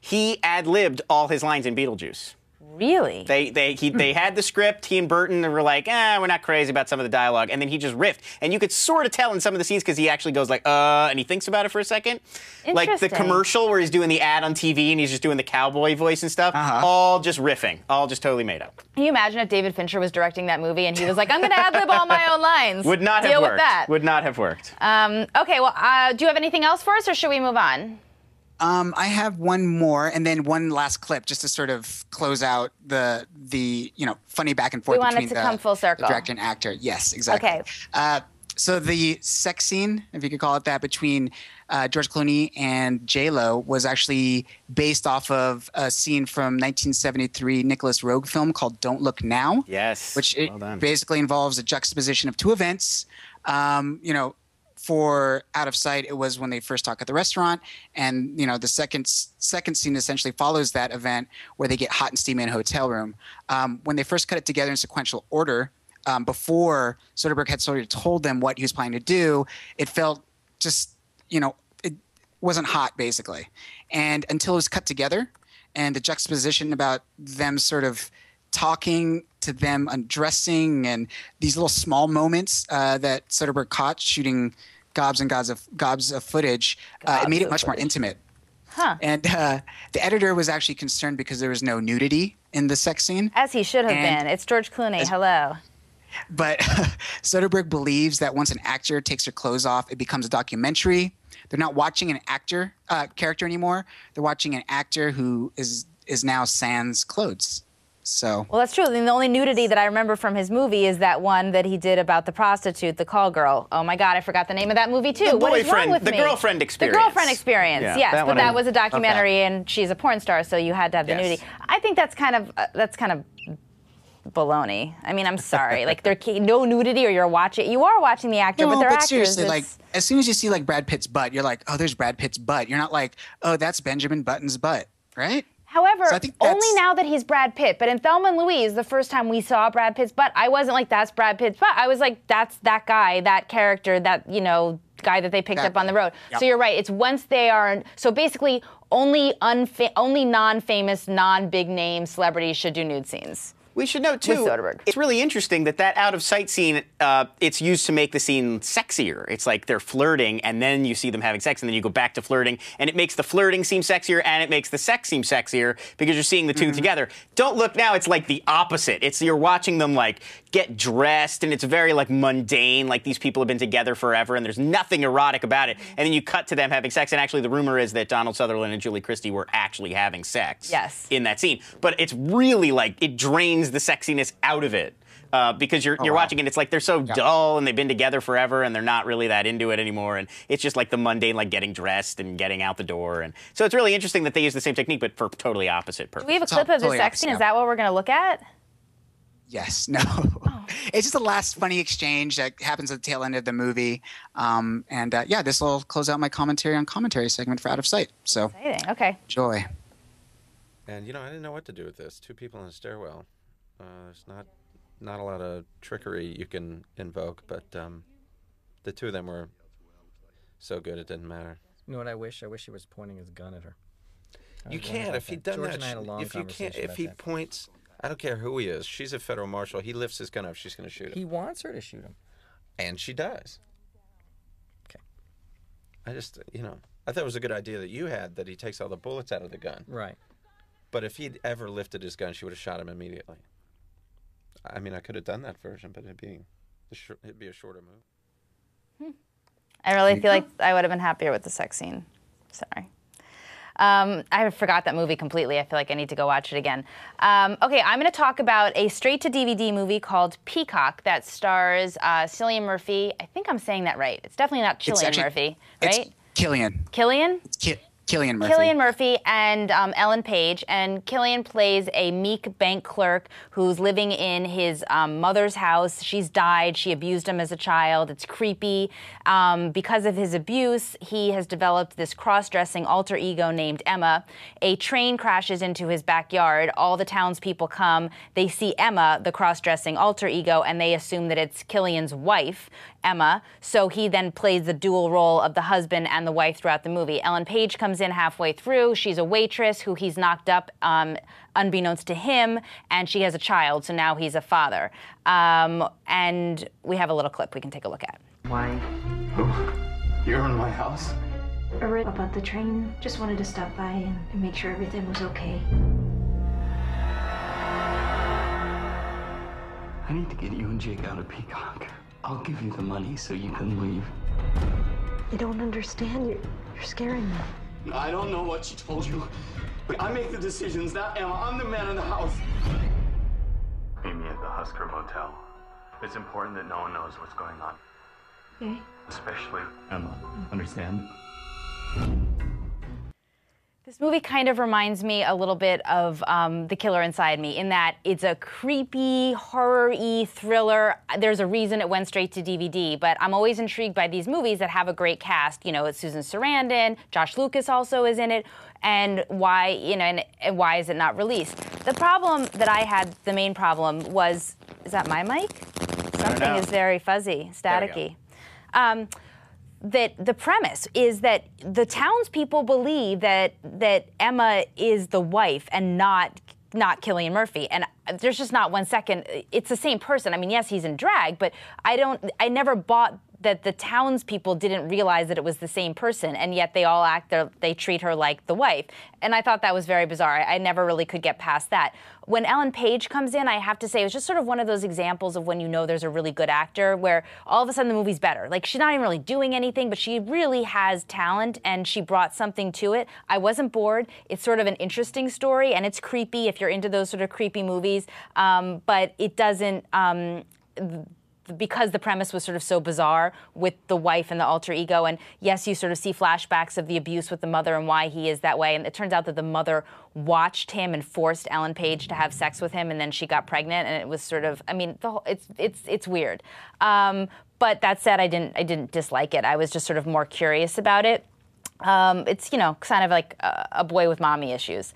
he ad-libbed all his lines in Beetlejuice. Really? They had the script. He and Burton were like, we're not crazy about some of the dialogue. And then he just riffed. And you could sort of tell in some of the scenes because he actually goes like, and he thinks about it for a second. Like the commercial where he's doing the ad on TV and he's just doing the cowboy voice and stuff. All just riffing. All just totally made up. Can you imagine if David Fincher was directing that movie and he was like, I'm going to ad-lib all my own lines. Would not have Deal worked. with that. Would not have worked. Okay, well, do you have anything else for us or should we move on? I have one more, and then one last clip, just to sort of close out the funny back and forth between come full circle. The director and actor. Yes, exactly. Okay. So the sex scene, if you could call it that, between George Clooney and J-Lo was actually based off of a scene from 1973 Nicholas Roeg film called Don't Look Now. Yes. Which basically involves a juxtaposition of two events. For Out of Sight, it was when they first talk at the restaurant, and the second scene essentially follows that event where they get hot and steamy in a hotel room. When they first cut it together in sequential order, before Soderbergh had sort of told them what he was planning to do, it felt just it wasn't hot basically, and until it was cut together, and the juxtaposition about them sort of talking to them undressing and these little small moments that Soderbergh caught shooting gobs of footage, it made it much more intimate. Huh. And the editor was actually concerned because there was no nudity in the sex scene. As he should have been. It's George Clooney. Hello. But Soderbergh believes that once an actor takes their clothes off, it becomes a documentary. They're not watching an actor character anymore. They're watching an actor who is now sans clothes. So. Well, that's true. I mean, the only nudity that I remember from his movie is that one that he did about the prostitute, the call girl. Oh my God, I forgot the name of that movie too. What is wrong with me? The Girlfriend Experience. The Girlfriend Experience. Yeah, yes, but that was a documentary, okay. and she's a porn star, so you had to have the nudity. I think that's kind of baloney. I mean, I'm sorry. Like, there no nudity, or you are watching the actor, but they're actors. Seriously, like, as soon as you see like Brad Pitt's butt, you're like, oh, there's Brad Pitt's butt. You're not like, oh, that's Benjamin Button's butt, right? However, so only now that he's Brad Pitt. But in Thelma and Louise, the first time we saw Brad Pitt's butt, I wasn't like, that's Brad Pitt's butt. I was like, that's that guy, that character, that, guy that they picked up on the road. Yep. So you're right. It's once they are, so basically only non-famous, non-big name celebrities should do nude scenes. We should note, too, it's really interesting that out-of-sight scene, it's used to make the scene sexier. It's like they're flirting, and then you see them having sex, and then you go back to flirting, and it makes the flirting seem sexier, and it makes the sex seem sexier, because you're seeing the two together. Don't look now, it's like the opposite. You're watching them, like, get dressed, and it's very, like, mundane, like these people have been together forever, and there's nothing erotic about it. And then you cut to them having sex, and actually the rumor is that Donald Sutherland and Julie Christie were actually having sex in that scene. But it's really, like, it drains the sexiness out of it because you're watching it. It's like they're so dull and they've been together forever and they're not really that into it anymore. And it's just like the mundane, like getting dressed and getting out the door. And so it's really interesting that they use the same technique, but for totally opposite purposes. Do we have a clip of the sex scene? Is that what we're going to look at? Yes, no. It's just the last funny exchange that happens at the tail end of the movie. Yeah, this will close out my commentary on commentary segment for Out of Sight. So, exciting. Okay. Enjoy. And, I didn't know what to do with this. Two people in a stairwell. There's not a lot of trickery you can invoke, but the two of them were so good it didn't matter. You know what I wish? I wish he was pointing his gun at her. You can't. If he'd done George that, and I had a long if he points, I don't care who he is. She's a federal marshal. He lifts his gun up. She's going to shoot him. He wants her to shoot him. And she does. Okay. I just, I thought it was a good idea that you had, that he takes all the bullets out of the gun. Right. But if he'd ever lifted his gun, she would have shot him immediately. I mean, I could have done that version, but it'd be a shorter move. I really feel like I would have been happier with the sex scene. Sorry. I forgot that movie completely. I feel like I need to go watch it again. Okay, I'm going to talk about a straight-to-DVD movie called Peacock that stars Cillian Murphy. I think I'm saying that right. It's definitely not Cillian Murphy, right? It's Killian. Killian? It's Cillian Murphy. Cillian Murphy and Ellen Page. And Cillian plays a meek bank clerk who's living in his mother's house. She's died. She abused him as a child. It's creepy. Because of his abuse, he has developed this cross-dressing alter ego named Emma. A train crashes into his backyard. All the townspeople come. They see Emma, the cross-dressing alter ego, and they assume that it's Cillian's wife, Emma. So he then plays the dual role of the husband and the wife throughout the movie. Ellen Page comes in halfway through. She's a waitress who he's knocked up unbeknownst to him, and she has a child, so now he's a father. And we have a little clip we can take a look at. Why? Oh, you're in my house? About the train. Just wanted to stop by and make sure everything was okay. I need to get you and Jake out of Peacock. I'll give you the money so you can leave. You don't understand. You're scaring me. I don't know what she told you, but I make the decisions, not Emma. I'm the man in the house. Meet me at the Husker Motel. It's important that no one knows what's going on. Okay. Especially Emma. Understand? This movie kind of reminds me a little bit of The Killer Inside Me, in that it's a creepy, horror-y thriller. There's a reason it went straight to DVD, but I'm always intrigued by these movies that have a great cast. It's Susan Sarandon, Josh Lucas also is in it, and why, and why is it not released? The problem that I had, the main problem was, is that my mic? Something is very fuzzy, staticky. That the premise is that the townspeople believe that Emma is the wife and not Cillian Murphy, and there's just not 1 second. It's the same person. I mean, yes, he's in drag, but I never bought that the townspeople didn't realize that it was the same person, and yet they all they treat her like the wife. And I thought that was very bizarre. I never really could get past that. When Ellen Page comes in, I have to say, it was just sort of one of those examples of when you know there's a really good actor, where all of a sudden the movie's better. Like, she's not even really doing anything, but she really has talent, and she brought something to it. I wasn't bored. It's sort of an interesting story, and it's creepy if you're into those sort of creepy movies, but it doesn't... because the premise was sort of so bizarre with the wife and the alter ego, and yes, you sort of see flashbacks of the abuse with the mother and why he is that way, and it turns out that the mother watched him and forced Ellen Page to have sex with him, and then she got pregnant, and it was sort of, I mean, it's weird. But that said, I didn't dislike it. I was just sort of more curious about it. It's, you know, kind of like a boy with mommy issues.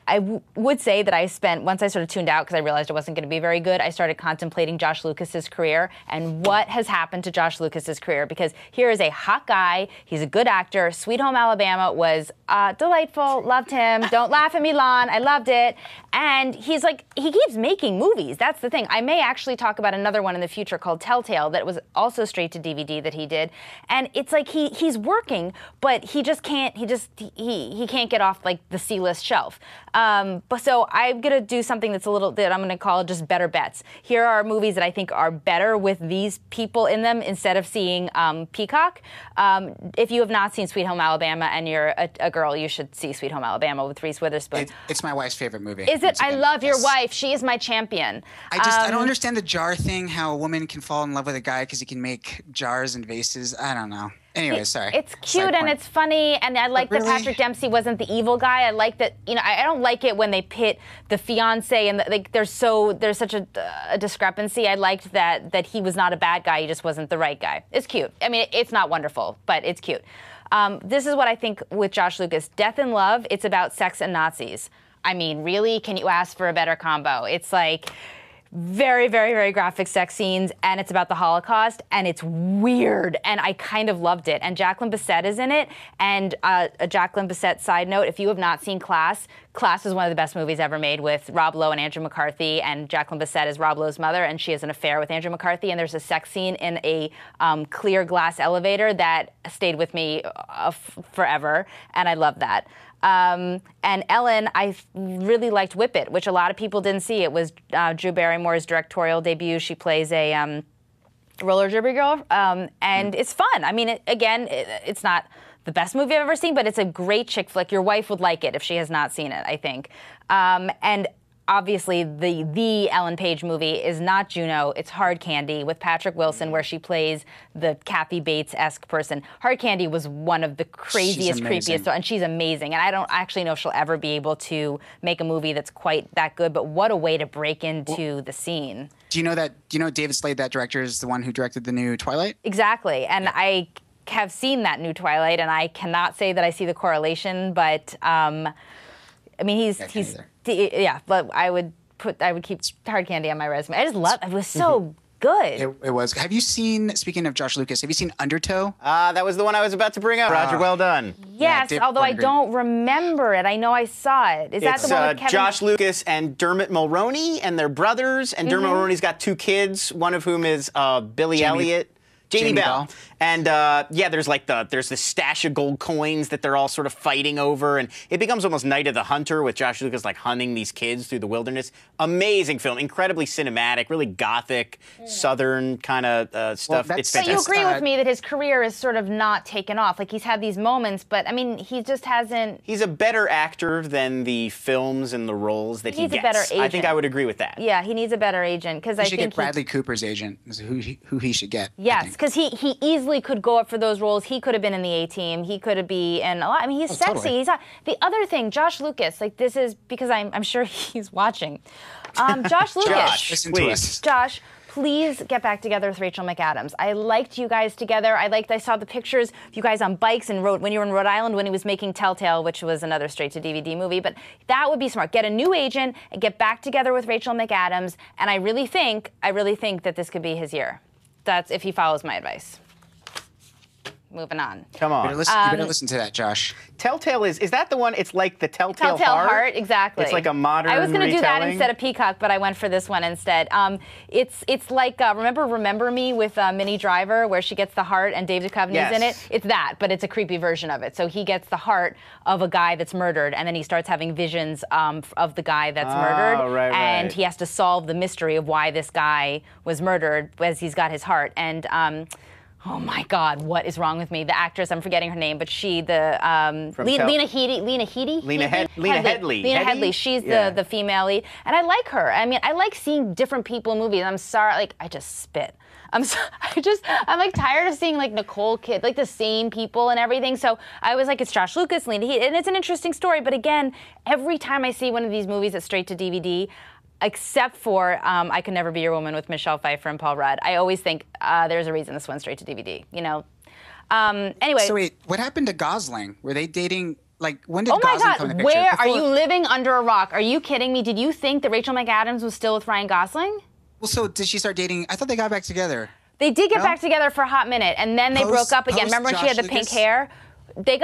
I would say that I spent, once I sort of tuned out because I realized it wasn't going to be very good, I started contemplating Josh Lucas's career and what has happened to Josh Lucas's career, because here is a hot guy, he's a good actor. Sweet Home Alabama was delightful, loved him. Don't laugh at me, Lon, I loved it. And he's like, he keeps making movies, that's the thing. I may actually talk about another one in the future called Telltale that was also straight to DVD that he did. And it's like he's working, but he just can't, he can't get off like the C-list shelf. But so I'm going to do something that's a little, that I'm going to call just better bets. Here are movies that I think are better with these people in them instead of seeing Peacock. If you have not seen Sweet Home Alabama and you're a girl, you should see Sweet Home Alabama with Reese Witherspoon. It's my wife's favorite movie. Is it? I love your wife. She is my champion. I don't understand the jar thing, how a woman can fall in love with a guy because he can make jars and vases. I don't know. Anyway, sorry. It's cute and it's funny, and I like that Patrick Dempsey wasn't the evil guy. I like that, you know, I don't like it when they pit the fiance and like there's such a discrepancy. I liked that he was not a bad guy, he just wasn't the right guy. It's cute. I mean, it's not wonderful, but it's cute. This is what I think with Josh Lucas. Death in Love, it's about sex and Nazis. I mean, really? Can you ask for a better combo? It's like very, very, very graphic sex scenes, and it's about the Holocaust, and it's weird, and I kind of loved it. And Jacqueline Bisset is in it, and a Jacqueline Bisset side note, if you have not seen Class is one of the best movies ever made with Rob Lowe and Andrew McCarthy, and Jacqueline Bisset is Rob Lowe's mother, and she has an affair with Andrew McCarthy, and there's a sex scene in a clear glass elevator that stayed with me forever, and I love that. And Ellen, I really liked Whip It, which a lot of people didn't see. It was Drew Barrymore's directorial debut. She plays a roller derby girl, and it's fun. I mean, it's not the best movie I've ever seen, but it's a great chick flick. Your wife would like it if she has not seen it, I think. And obviously, the Ellen Page movie is not Juno. It's Hard Candy with Patrick Wilson, where she plays the Kathy Bates-esque person. Hard Candy was one of the craziest, creepiest, and she's amazing. And I don't actually know if she'll ever be able to make a movie that's quite that good, but what a way to break into the scene. Do you know David Slade, that director, is the one who directed the new Twilight? Exactly. And I have seen that new Twilight, and I cannot say that I see the correlation, but I mean, but I would keep Hard Candy on my resume. I just love it. It was so good. It was. Have you seen, speaking of Josh Lucas, have you seen Undertow? That was the one I was about to bring up. Roger, well done. Yes, although I don't remember it. I know I saw it. Is that the one with Kevin? Josh Lucas and Dermot Mulroney, and they're brothers, and Dermot Mulroney's got 2 kids, one of whom is Billy Elliot. Jamie Bell. And there's this stash of gold coins that they're all sort of fighting over, and it becomes almost Night of the Hunter with Josh Lucas like hunting these kids through the wilderness. Amazing film, incredibly cinematic, really gothic, southern kind of stuff. It's fantastic. So you agree with me that his career is sort of not taken off? Like, he's had these moments, but I mean, he just hasn't. He's a better actor than the films and the roles that he gets. He needs a better agent. I think I would agree with that. Yeah, he needs a better agent, because I think he should get Bradley Cooper's agent. Is who he should get. Yes, because he easily could go up for those roles. He could have been in the A-Team. He could have been in a lot. I mean, he's sexy. Totally. He's the other thing, Josh Lucas. Like, this is because I'm sure he's watching. Josh Lucas. Josh, listen to us. Josh, please get back together with Rachel McAdams. I liked you guys together. I saw the pictures of you guys on bikes and when you were in Rhode Island when he was making Telltale, which was another straight-to-DVD movie. But that would be smart. Get a new agent and get back together with Rachel McAdams. And I really think that this could be his year. That's if he follows my advice. moving on. Come on. You better listen to that, Josh. Telltale is that the one? It's like the Telltale Heart? Exactly. It's like a modern I was going to do that retelling? instead of Peacock, but I went for this one instead. It's like, Remember Me with Minnie Driver, where she gets the heart and David Duchovny's in it? It's that, but it's a creepy version of it. So he gets the heart of a guy that's murdered, and then he starts having visions of the guy that's murdered, and he has to solve the mystery of why this guy was murdered as he's got his heart. And oh my God, what is wrong with me? The actress, I'm forgetting her name, but she, Lena Headey. She's the female lead, and I like her. I mean, I like seeing different people in movies. I'm sorry, like I just spit. I'm like tired of seeing like Nicole Kidman, like the same people and everything. So I was like, it's Josh Lucas, Lena Headey, and it's an interesting story. But again, every time I see one of these movies that's straight to DVD, except for I Could Never Be Your Woman with Michelle Pfeiffer and Paul Rudd, I always think there's a reason this went straight to DVD, you know? Anyway. So wait, what happened to Gosling? Were they dating, like, when did Gosling come in the picture? Where are you living under a rock? Are you kidding me? Did you think that Rachel McAdams was still with Ryan Gosling? Well, so did she start dating? I thought they got back together. They did get back together for a hot minute, and then they broke up again. Remember when she had the pink hair? They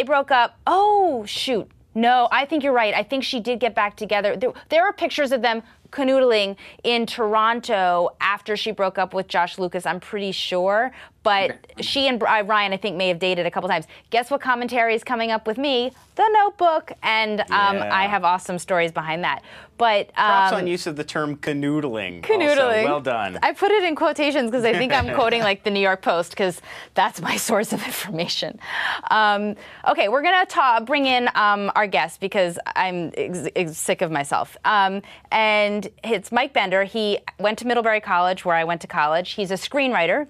broke up. Oh, shoot. No, I think you're right. I think she did get back together. There are pictures of them canoodling in Toronto after she broke up with Josh Lucas, I'm pretty sure. But she and Ryan, I think, may have dated a couple times. Guess what commentary is coming up with me? The Notebook. And I have awesome stories behind that. But props on use of the term canoodling. Canoodling. Also. Well done. I put it in quotations because I think I'm quoting like the New York Post because that's my source of information. Okay, we're going to bring in our guest because I'm sick of myself. And it's Mike Bender. He went to Middlebury College, where I went to college. He's a screenwriter.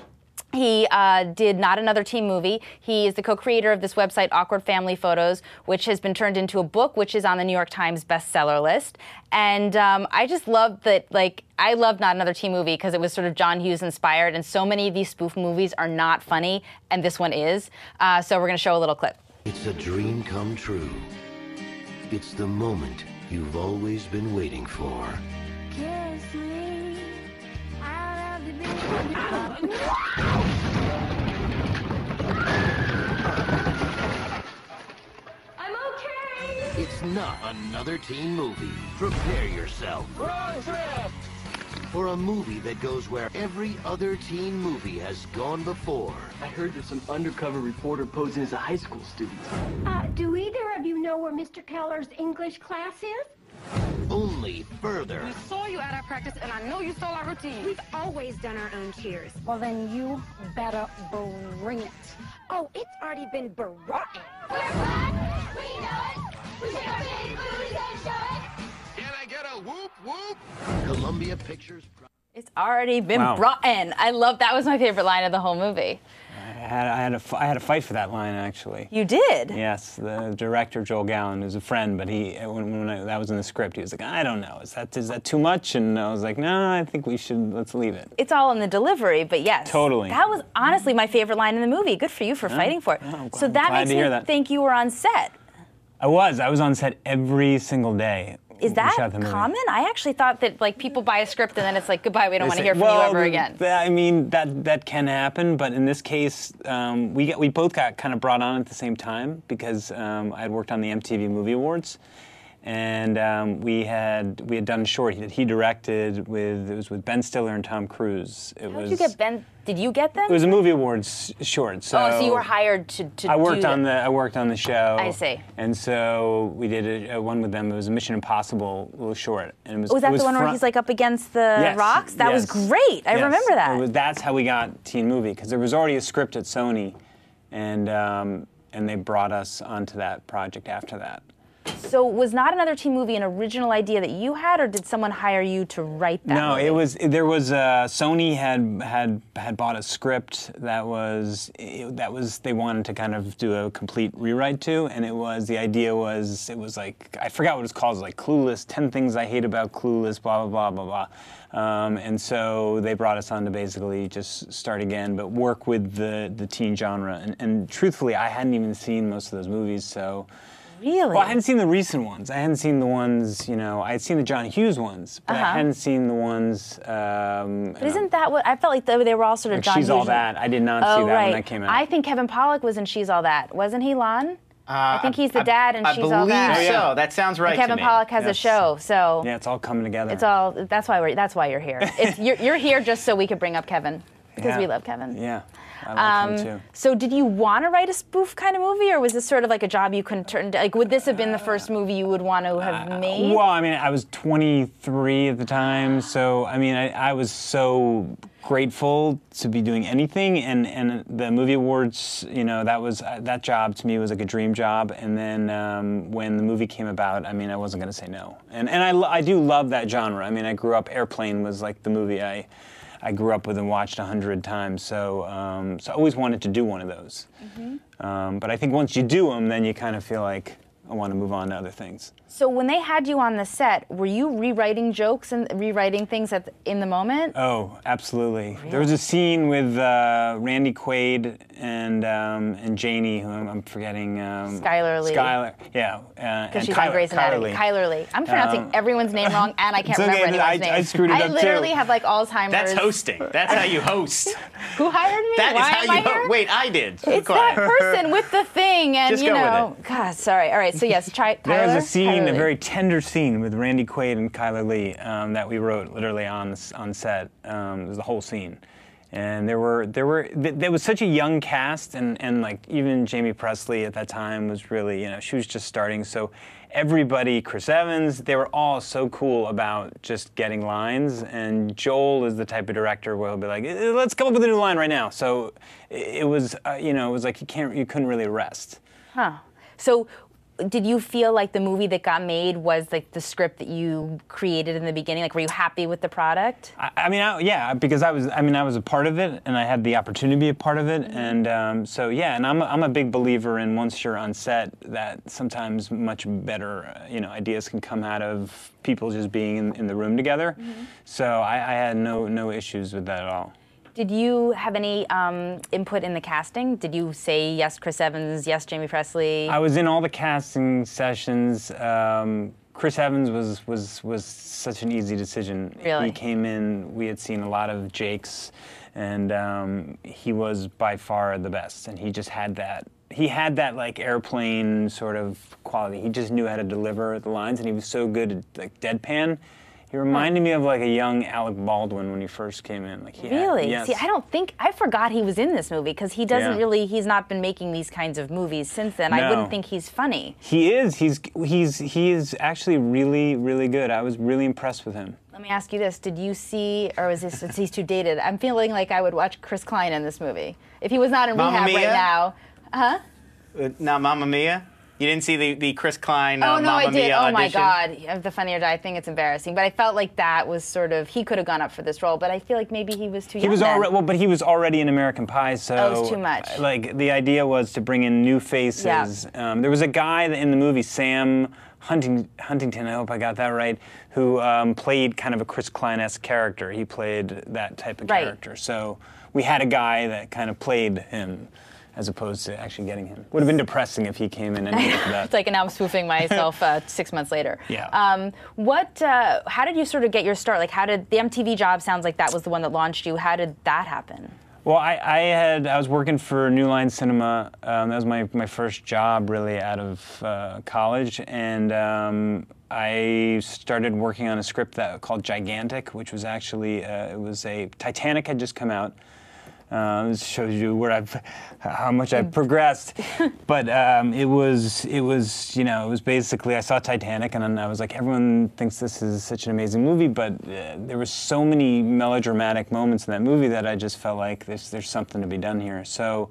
He did Not Another Teen Movie. He is the co-creator of this website, Awkward Family Photos, which has been turned into a book, which is on the New York Times bestseller list. And I just love that, like, I love Not Another Teen Movie because it was sort of John Hughes inspired, and so many of these spoof movies are not funny, and this one is. So we're going to show a little clip. It's a dream come true. It's the moment you've always been waiting for. Kiss me out of the I'm okay. It's not another teen movie. Prepare yourself for a movie that goes where every other teen movie has gone before. I heard there's some undercover reporter posing as a high school student. Do either of you know where Mr. Keller's English class is? Only further. We saw you at our practice, and I know you stole our routine. We've always done our own cheers. Well, then you better bring it. Oh, it's already been brought in. We're back. We know it. We take our big movies and show it. Can I get a whoop whoop? Columbia Pictures. It's already been brought in. I love that. Was my favorite line of the whole movie. I had a fight for that line, actually. You did? Yes, the director Joel Gallen is a friend, but when that was in the script, he was like, I don't know, is that too much? And I was like, no, I think let's leave it. It's all in the delivery, but yes. Totally. That was honestly my favorite line in the movie. Good for you for fighting for it. So that makes me think you were on set. I was on set every single day. Is that common? I actually thought that like people buy a script and then it's like, goodbye, we don't want to hear from you ever again. I mean, that can happen, but in this case, we both got kind of brought on at the same time because I had worked on the MTV Movie Awards, and we had done a short he directed with Ben Stiller and Tom Cruise. How did you get Ben? Did you get them? It was a Movie Awards short. So you were hired to I worked on the show. I see. And so we did a one with them. It was a Mission Impossible little short. And it was that the one where he's like up against the rocks? That was great. I remember that. That's how we got Teen Movie, because there was already a script at Sony, and they brought us onto that project after that. So was Not Another Teen Movie an original idea that you had, or did someone hire you to write that No, movie? Sony had bought a script that was they wanted to kind of do a complete rewrite to, and it was like, I forgot what it was called. It was like Clueless, 10 Things I Hate About Clueless, blah blah blah blah blah. And so they brought us on to basically just start again, but work with the teen genre. And truthfully, I hadn't even seen most of those movies, so. Really? Well, I hadn't seen the recent ones. I hadn't seen the ones, you know, I had seen the John Hughes ones, but I hadn't seen the ones. But isn't that what I felt like they were all sort of like John She's Hughes? All That. I did not see that when that came out. I think Kevin Pollak was in She's All That. Wasn't he, Lon? I think he's the dad in She's All That. I believe so. That sounds right. And Kevin to me. Pollak has a show, so yeah, it's all coming together. it's all. That's why you're here. You're here just so we could bring up Kevin because we love Kevin. Yeah. I like him too. So did you want to write a spoof kind of movie, or was this sort of like a job you couldn't turn? Like, would this have been the first movie you would want to have made? Well, I mean, I was 23 at the time, so I mean, I was so grateful to be doing anything, and the movie awards, you know, that job to me was like a dream job. And then when the movie came about, I mean, I wasn't going to say no. And I do love that genre. I mean, I grew up. Airplane was like the movie I grew up with and watched 100 times, so I always wanted to do one of those. But I think once you do them, then you kind of feel like I want to move on to other things. So when they had you on the set, were you rewriting jokes and rewriting things in the moment? Oh, absolutely. Really? There was a scene with Randy Quaid and Janie, who I'm forgetting. Skylar Lee. Skylar, yeah. Because she's on Grey's Anatomy. Kyler Lee. I'm pronouncing everyone's name wrong, and I can't remember anyone's name. I screwed it up too. I literally have like Alzheimer's. That's hosting. That's how you host. Who hired me? That Why is how you host. Wait, I did. It's that person with the thing, and just you go know. with it. God, sorry. All right, so yes, Kyler. There's a scene, a very tender scene with Randy Quaid and Kyler Lee that we wrote literally on set. It was the whole scene, and there was such a young cast, and like even Jamie Presley at that time was really, you know, she was just starting. So everybody, Chris Evans, they were all so cool about just getting lines. And Joel is the type of director where he'll be like, let's come up with a new line right now. So it was, you know, it was like you couldn't really rest. Huh. So did you feel like the movie that got made was like the script that you created in the beginning? Like, were you happy with the product? I mean, yeah, because I was a part of it, and I had the opportunity to be a part of it, and so yeah, and I'm a big believer in once you're on set that sometimes much better, you know, ideas can come out of people just being in the room together. So I had no issues with that at all. Did you have any input in the casting? Did you say yes, Chris Evans, yes, Jamie Presley? I was in all the casting sessions. Chris Evans was such an easy decision. Really? He came in. We had seen a lot of Jake's, and he was by far the best. And he just had that. He had that like Airplane sort of quality. He just knew how to deliver the lines, and he was so good at like deadpan. He reminded me of like a young Alec Baldwin when he first came in. Like really? Yes. See, I forgot he was in this movie because he doesn't really, he's not been making these kinds of movies since then. No. I wouldn't think he's funny. He is. He is actually really, really good. I was really impressed with him. Let me ask you this: did you see, or is he's too dated? I'm feeling like I would watch Chris Klein in this movie if he was not in rehab right now. Huh? Now, Mamma Mia. You didn't see the Chris Klein oh, no, Mamma I did. Mia Oh, my audition? God. The Funny or Die thing, it's embarrassing. But I felt like that was sort of, he could have gone up for this role, but I feel like maybe he was too young. He was then. already, well, but he was already in American Pie, so Oh, it was too much. Like the idea was to bring in new faces. Yeah. There was a guy in the movie, Sam Huntington, I hope I got that right, who played kind of a Chris Klein-esque character. He played that type of character. So we had a guy that kind of played him, as opposed to actually getting him. Would have been depressing if he came in and did that. It's like, now I'm spoofing myself 6 months later. Yeah. How did you sort of get your start? Like, how did the MTV job, sounds like that was the one that launched you. How did that happen? Well, I was working for New Line Cinema. That was my first job really out of college, and I started working on a script called Gigantic, which was actually it was a Titanic had just come out. This shows you how much I've progressed. But it was basically, I saw Titanic and then I was like, everyone thinks this is such an amazing movie, but there were so many melodramatic moments in that movie that I just felt like there's something to be done here. So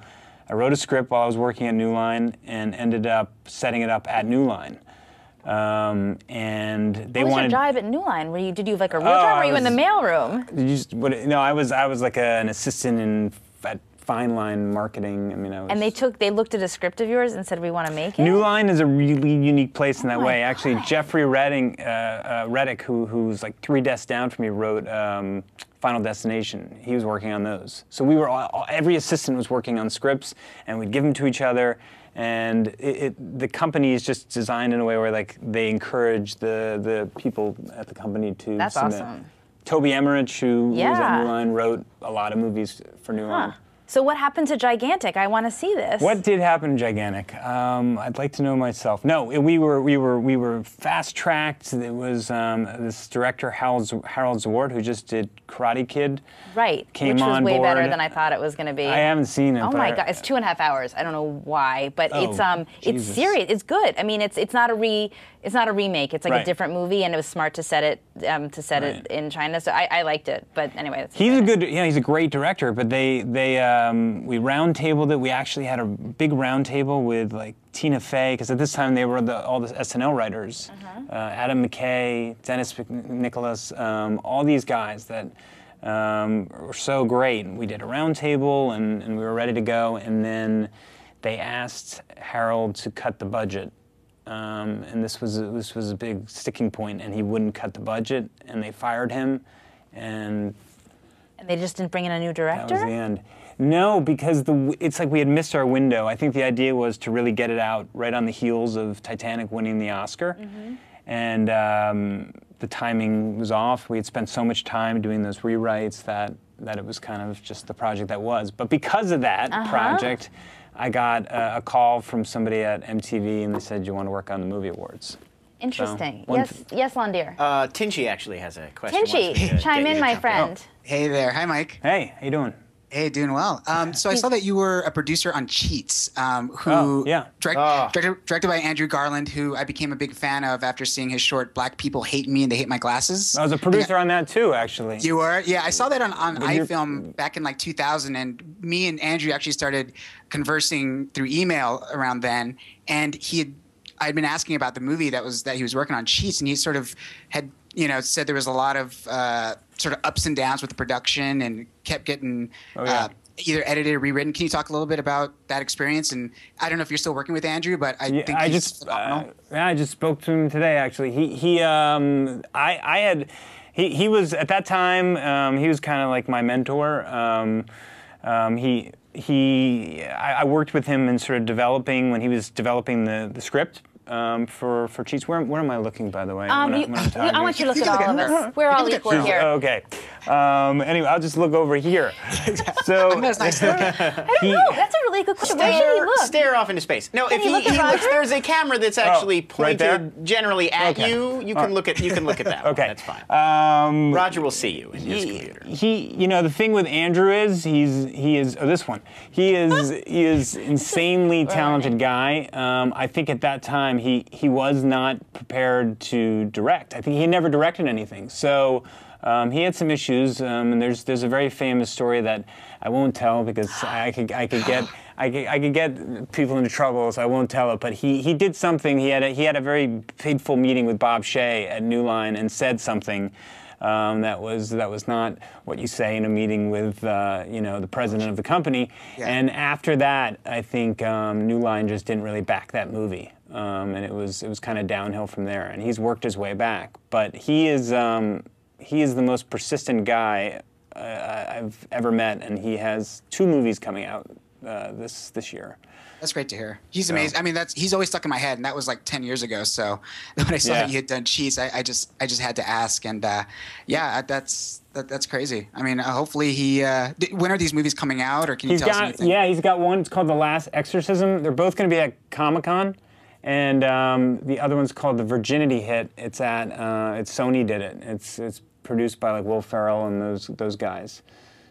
I wrote a script while I was working at NewLine and ended up setting it up at New Line. And they wanted. What was your job at New Line? Did you have like a real job? Or were you in the mailroom? No, I was like an assistant at Fine Line marketing. I mean, I was. And they looked at a script of yours and said, "We want to make it." New Line is a really unique place in that way. Actually, Jeffrey Reddick, who's like 3 desks down from me, wrote Final Destination. He was working on those. So we were every assistant was working on scripts, and we'd give them to each other. and the company is just designed in a way where like they encourage the people at the company to That's submit. awesome. Toby Emmerich, who was Yeah. at New Line, wrote a lot of movies for New Line. So what happened to Gigantic? I want to see this. What did happen to Gigantic? I'd like to know myself. No, we were fast tracked. It was this director Harold Zwart, who just did Karate Kid. Right, Came which was on way board. better than I thought it was going to be. I haven't seen it. Oh but my God, it's 2.5 hours. I don't know why, but it's Jesus. serious. It's good. I mean, it's not a remake. It's like Right. a different movie, and it was smart to set it it in China. So I liked it. But anyway, that's He's a good, he's a great director. But we roundtabled it. We actually had a big roundtable with like Tina Fey, because at this time they were all the SNL writers, Adam McKay, Dennis Nicholas, all these guys that were so great. We did a roundtable and we were ready to go. And then they asked Harold to cut the budget. And this was a big sticking point, and he wouldn't cut the budget, and they fired him, and they just didn't bring in a new director? That was the end. No, because it's like we had missed our window. I think the idea was to really get it out right on the heels of Titanic winning the Oscar, and the timing was off. We had spent so much time doing those rewrites that it was kind of just the project that was. But because of that project, I got a call from somebody at MTV, and they said, "Do you want to work on the movie awards?" Interesting. So, Yes, Landir. Tinchy actually has a question. Tinchy, chime in, my friend. Hey there. Hi, Mike. Hey, how you doing? Hey, doing well. So I saw that you were a producer on Cheats, directed by Andrew Garland, who I became a big fan of after seeing his short "Black People Hate Me and They Hate My Glasses." I was a producer on that too, actually. You were? Yeah, I saw that on iFilm back in like 2000, and me and Andrew actually started conversing through email around then, and I'd been asking about the movie that he was working on, Cheats, and he sort of had said there was a lot of sort of ups and downs with the production and kept getting either edited or rewritten. Can you talk a little bit about that experience? And I don't know if you're still working with Andrew, but I think he's phenomenal. I just spoke to him today, actually. He was at that time. He was kind of like my mentor. I worked with him in sort of developing when he was developing the script. For Cheats. Where am I looking, by the way? I want you to look at all of us. We're all equal here. Okay. Anyway, I'll just look over here. So that's nice looking. I don't know. That's a really good question. Where should he look? Stare off into space. No, if he looks, there's a camera that's actually pointed generally at you. You can look at that. Okay, that's fine. Roger will see you in his computer. The thing with Andrew is he is this one. He is insanely talented guy. I think at that time he was not prepared to direct. I think he had never directed anything. So he had some issues, and there's a very famous story that I won't tell because I could get people into trouble, so I won't tell it. But he did something. He had a very fateful meeting with Bob Shea at New Line and said something that was not what you say in a meeting with the president of the company. Yeah. And after that, I think New Line just didn't really back that movie, and it was kind of downhill from there. And he's worked his way back, but he is the most persistent guy I've ever met, and he has 2 movies coming out this year. That's great to hear. He's amazing. I mean, he's always stuck in my head, and that was like 10 years ago. So when I saw that you had done Cheats, I just had to ask, and that's crazy. I mean, hopefully when are these movies coming out, or can you tell us anything? Yeah, he's got one. It's called The Last Exorcism. They're both going to be at Comic-Con, and the other one's called The Virginity Hit. It's Sony did it. It's produced by like Will Ferrell and those guys.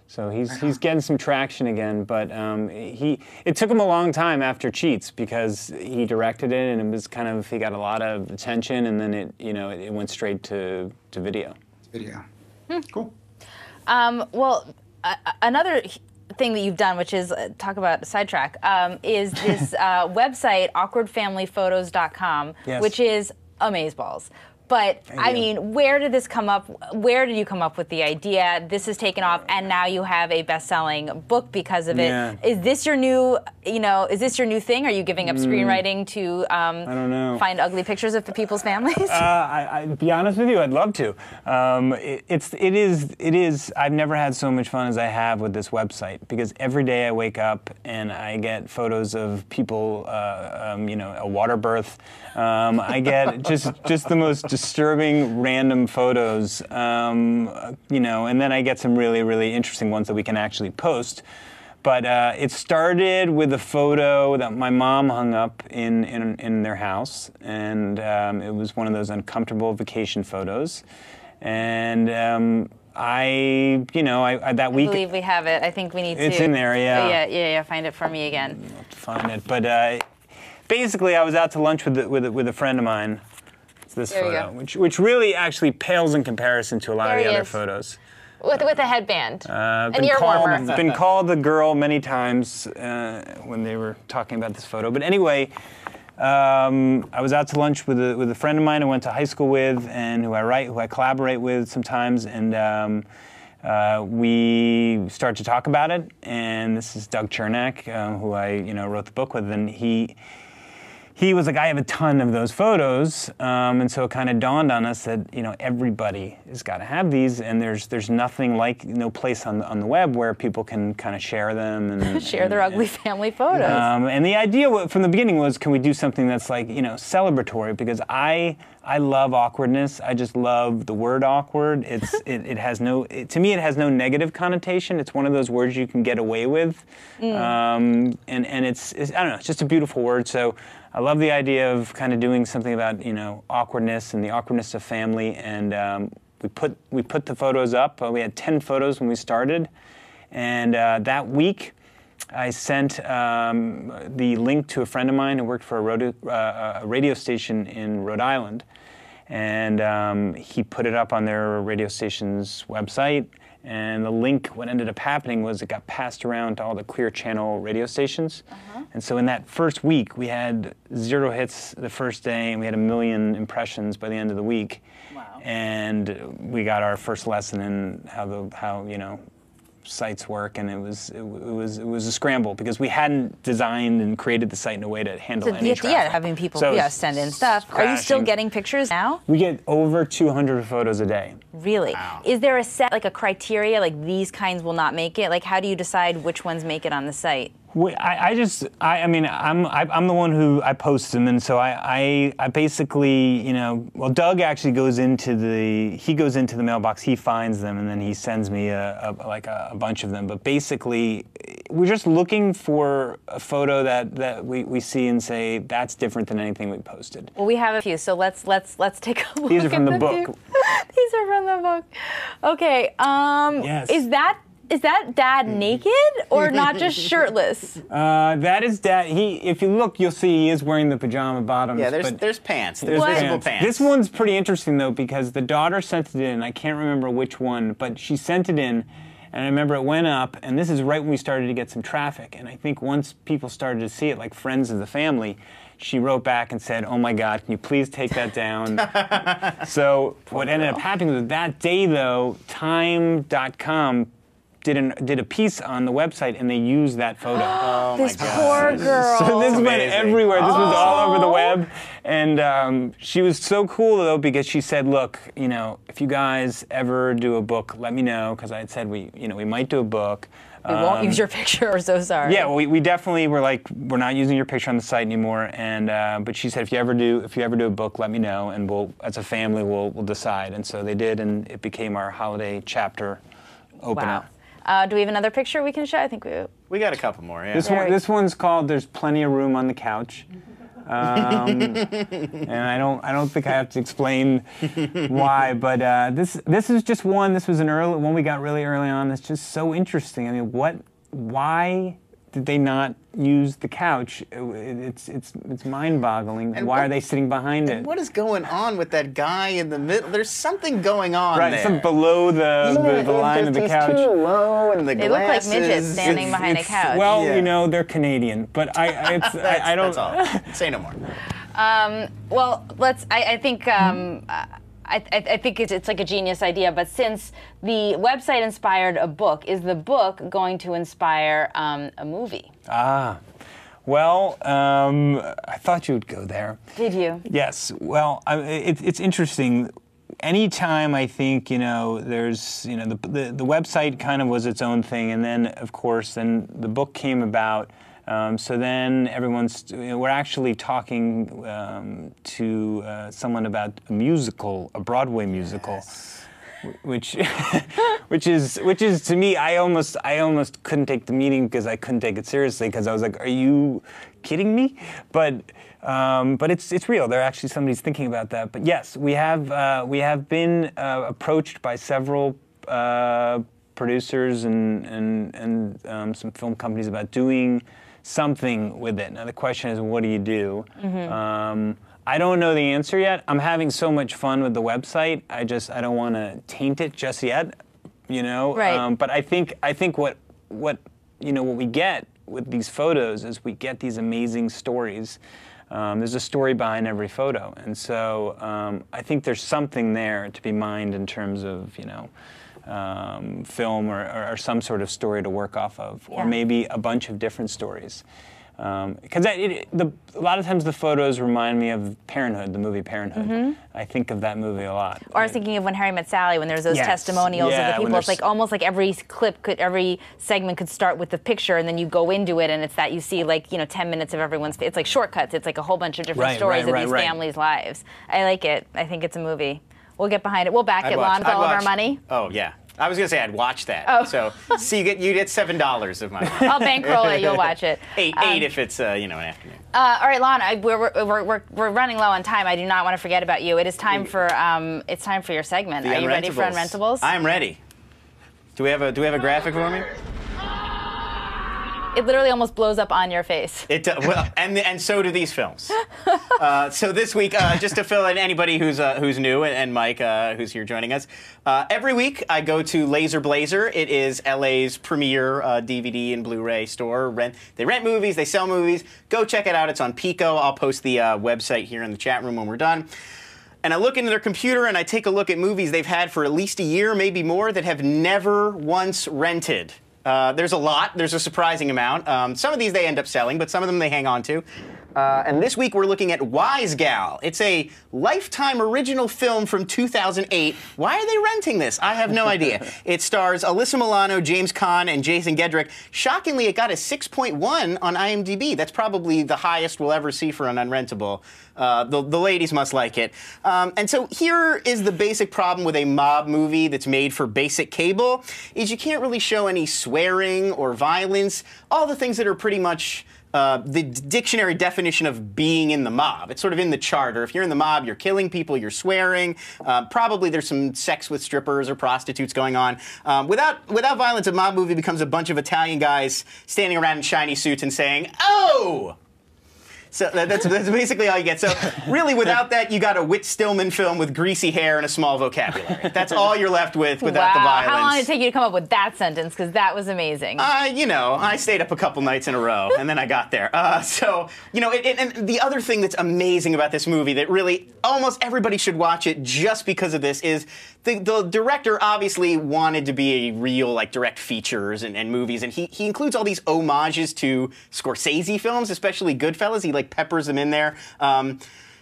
So he's getting some traction again, but it took him a long time after Cheats because he directed it and it was he got a lot of attention, and then it went straight to video. Video. Cool. Well, another thing that you've done, which is talk about sidetrack, is this website awkwardfamilyphotos.com, yes. which is amazeballs. But I mean, where did this come up? Where did you come up with the idea? This has taken off, and now you have a best-selling book because of it. Yeah. Is this your new, is this your new thing? Are you giving up screenwriting to I don't know. find ugly pictures of the people's families? I'd be honest with you, I'd love to. It is. I've never had so much fun as I have with this website because every day I wake up and I get photos of people, a water birth. I get just the most disturbing random photos, and then I get some really, really interesting ones that we can actually post. But it started with a photo that my mom hung up in their house, and it was one of those uncomfortable vacation photos. And that week. I believe we have it. I think we need to. It's in there, yeah. Yeah. Find it for me again. I'll have to find it. But basically, I was out to lunch with a friend of mine. It's this photo, which really actually pales in comparison to a lot of the other photos. With a headband. An ear warmer. Been called the girl many times when they were talking about this photo. But anyway, I was out to lunch with a friend of mine I went to high school with, and who I collaborate with sometimes, and we started to talk about it. And this is Doug Chernak, who I wrote the book with, and he was like, I have a ton of those photos, and so it kind of dawned on us that everybody has got to have these, and there's nothing like no place on the web where people can kind of share them and share their ugly family photos. And the idea from the beginning was, can we do something that's like celebratory? Because I love awkwardness. I just love the word awkward. It has no to me it has no negative connotation. It's one of those words you can get away with, and it's I don't know. It's just a beautiful word. So I love the idea of kind of doing something about awkwardness and the awkwardness of family, and we put the photos up. We had 10 photos when we started, and that week I sent the link to a friend of mine who worked for a radio station in Rhode Island, and he put it up on their radio station's website. And the link, what ended up happening was it got passed around to all the Clear Channel radio stations. And so in that first week, we had 0 hits the first day, and we had 1 million impressions by the end of the week. Wow. And we got our first lesson in how sites work, and it was a scramble because we hadn't designed and created the site in a way to handle any traffic. Yeah, having people send in stuff. Crashing. Are you still getting pictures now? We get over 200 photos a day. Really? Wow. Is there a criteria, like these kinds will not make it? Like, how do you decide which ones make it on the site? I'm the one who I post them, and so I basically, Doug actually goes into the mailbox, he finds them, and then he sends me a bunch of them. But basically, we're just looking for a photo that we see and say that's different than anything we posted. Well, we have a few, so let's take a look. These are from the book. These are from the book. Okay. Yes. Is that Dad naked or not just shirtless? That is Dad. If you look, you'll see he is wearing the pajama bottoms. Yeah, there's pants. There's visible pants. This one's pretty interesting though because the daughter sent it in. I can't remember which one, but she sent it in, and I remember it went up. And this is right when we started to get some traffic. And I think once people started to see it, like friends of the family, she wrote back and said, "Oh my God, can you please take that down?" So what ended up happening was that day though, Time.com did a piece on the website, and they used that photo. Oh, this poor girl. So this went everywhere. This was all over the web, and she was so cool though because she said, "Look, if you guys ever do a book, let me know," because I had said we might do a book. We won't use your picture. We're so sorry. Yeah, well, we definitely were like, we're not using your picture on the site anymore. And but she said, if you ever do a book, let me know, and we'll, as a family, we'll decide. And so they did, and it became our holiday chapter opener. Wow. Do we have another picture we can show? I think we got a couple more. Yeah. This one's called "There's Plenty of Room on the Couch." And I don't think I have to explain why, but this is just one. This was one we got really early on. That's just so interesting. I mean, why did they not use the couch? It's mind-boggling. And why are they sitting behind it? What is going on with that guy in the middle? There's something going on there. Right, some below the line of the couch. Too low, and the they look like midgets standing behind a couch. Well, they're Canadian, but I don't. That's all. Say no more. Well, I think I think it's like a genius idea, but since the website inspired a book, is the book going to inspire a movie? Well, I thought you would go there. Did you? Yes. Well, it's interesting. Anytime I think, there's, the website kind of was its own thing, and then, of course, then the book came about. So then we're actually talking to someone about a musical, a Broadway musical, yes. which is to me, I almost couldn't take the meeting because I couldn't take it seriously because I was like, are you kidding me? But it's real. There actually somebody's thinking about that. But yes, we have been approached by several producers and some film companies about doing something with it. Now the question is, what do you do? Mm-hmm. I don't know the answer yet. I'm having so much fun with the website. I don't want to taint it just yet, Right. But I think what we get with these photos is we get these amazing stories. There's a story behind every photo, and so I think there's something there to be mined in terms of film or some sort of story to work off of, or maybe a bunch of different stories. Because a lot of times the photos remind me of Parenthood, the movie Parenthood. Mm-hmm. I think of that movie a lot. Or I was thinking of When Harry Met Sally, when there's those testimonials of the people. It's like almost like every segment could start with the picture, and then you go into it, and it's that you see 10 minutes of everyone's. It's like shortcuts. It's like a whole bunch of different stories of these families' lives. I like it. I think it's a movie. We'll get behind it. We'll back it, Lon, with all of our money. Oh, yeah. I was going to say I'd watch that. Oh. So you get $7 of my money. I'll bankroll it. You'll watch it. Eight if it's an afternoon. All right, Lon. We're running low on time. I do not want to forget about you. It is time for your segment. Are you ready for Unrentables? I'm ready. Do we have a graphic for me? It literally almost blows up on your face. It well, and so do these films. So this week, just to fill in anybody who's new, and Mike, who's here joining us, every week I go to Laser Blazer. It is LA's premier DVD and Blu-ray store. They rent movies, they sell movies. Go check it out. It's on Pico. I'll post the website here in the chat room when we're done. And I look into their computer and I take a look at movies they've had for at least a year, maybe more, that have never once rented. There's a lot. There's a surprising amount. Some of these they end up selling, but some of them they hang on to. And this week we're looking at Wise Gal. It's a Lifetime original film from 2008. Why are they renting this? I have no idea. It stars Alyssa Milano, James Caan, and Jason Gedrick. Shockingly, it got a 6.1 on IMDb. That's probably the highest we'll ever see for an Unrentable. The ladies must like it. And so here is the basic problem with a mob movie that's made for basic cable, is you can't really show any swearing or violence, all the things that are pretty much the dictionary definition of being in the mob. It's sort of in the charter. If you're in the mob, you're killing people, you're swearing. Probably there's some sex with strippers or prostitutes going on. Without violence, a mob movie becomes a bunch of Italian guys standing around in shiny suits and saying, "Oh!" So that's basically all you get. So really, without that, you got a Whit Stillman film with greasy hair and a small vocabulary. That's all you're left with without the violence. How long did it take you to come up with that sentence? Because that was amazing. I stayed up a couple nights in a row, and then I got there. And the other thing that's amazing about this movie that really almost everybody should watch it just because of this is the director obviously wanted to be a real, direct features and movies, and he includes all these homages to Scorsese films, especially Goodfellas. He peppers them in there.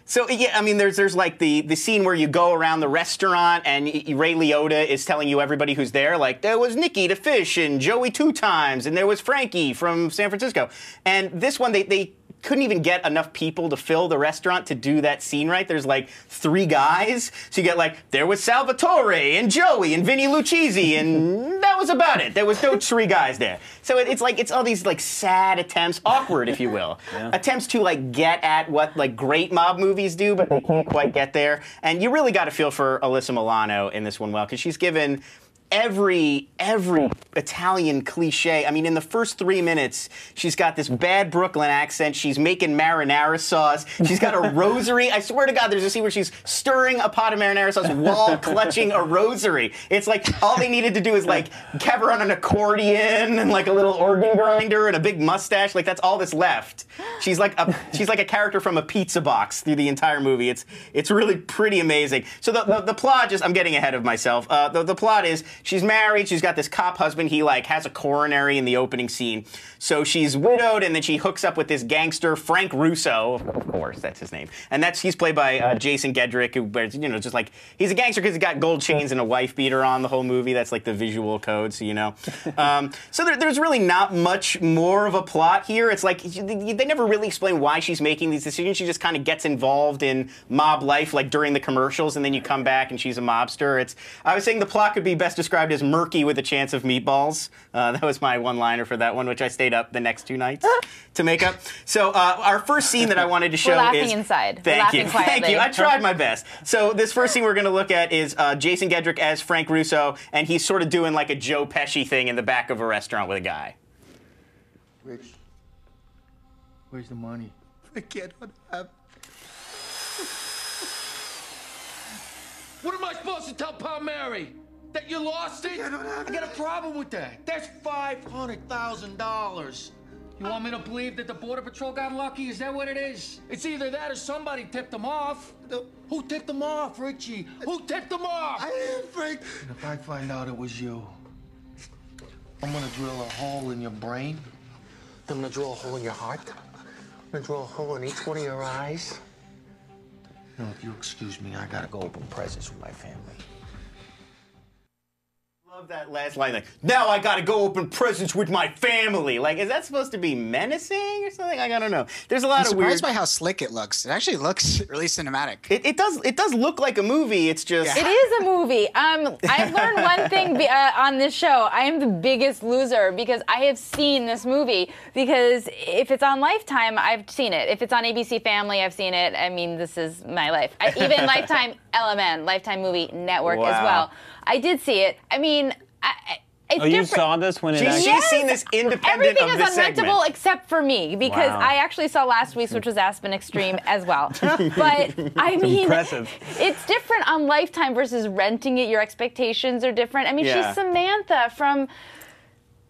So yeah, I mean, there's the scene where you go around the restaurant and Ray Liotta is telling you everybody who's there, there was Nicky the Fish and Joey 2 times, and there was Frankie from San Francisco. And this one, they couldn't even get enough people to fill the restaurant to do that scene right. There's 3 guys. So you get there was Salvatore and Joey and Vinny Lucchese, and that was about it. There was no 3 guys there. So it's all these sad attempts, awkward if you will, attempts to get at what great mob movies do, but they can't quite get there. And you really got to feel for Alyssa Milano in this one because she's given every Italian cliche. I mean, in the first 3 minutes, she's got this bad Brooklyn accent. She's making marinara sauce. She's got a rosary. I swear to God, there's a scene where she's stirring a pot of marinara sauce while clutching a rosary. It's like all they needed to do is like have her on an accordion and like a little organ grinder and a big mustache. Like that's all that's left. She's like a character from a pizza box through the entire movie. It's really pretty amazing. So the plot, I'm getting ahead of myself. The plot is she's married. She's got this cop husband. He like has a coronary in the opening scene. So she's widowed, and then she hooks up with this gangster Frank Russo. Of course, that's his name. And he's played by Jason Gedrick, who, just like he's a gangster because he's got gold chains and a wife beater on the whole movie. That's like the visual code, so you know. So there's really not much more of a plot here. It's like they never really explain why she's making these decisions. She just kind of gets involved in mob life, like during the commercials, and then you come back and she's a mobster. I was saying the plot could be best described as murky with a chance of meatballs. That was my one-liner for that one, which I stayed up the next 2 nights to make up. So our first scene that I wanted to show We're laughing is inside. Thank We're you, laughing thank quietly. you. I tried my best. So this first scene we're going to look at is Jason Gedrick as Frank Russo, and he's sort of doing like a Joe Pesci thing in the back of a restaurant with a guy. Rich, where's the money? I can't have. What am I supposed to tell Palmieri? That you lost it? I got a problem with that. That's $500,000. You want me to believe that the Border Patrol got lucky? Is that what it is? It's either that or somebody tipped them off. Who tipped them off, Richie? Who tipped them off? I didn't, Frank. And if I find out it was you, I'm gonna drill a hole in your brain. I'm gonna drill a hole in your heart. I'm gonna drill a hole in each one of your eyes. You know, if you excuse me, I gotta go open presents with my family. Love that last line, like, now I gotta go open presents with my family. Like, is that supposed to be menacing or something? Like, I don't know. There's a lot of weird... I'm surprised by how slick it looks. It actually looks really cinematic. It does look like a movie. It's just... It is a movie. I've learned one thing on this show. I am the biggest loser because I have seen this movie. Because if it's on Lifetime, I've seen it. If it's on ABC Family, I've seen it. I mean, this is my life. Even Lifetime LMN, Lifetime Movie Network as well. I did see it. I mean, it's you different. saw this when it She's seen this independent Everything of is this segment. unrentable except for me because Wow. I actually saw last week's, which was Aspen Extreme as well. But I mean, impressive. It's different on Lifetime versus renting it. Your expectations are different. I mean, Yeah. she's Samantha from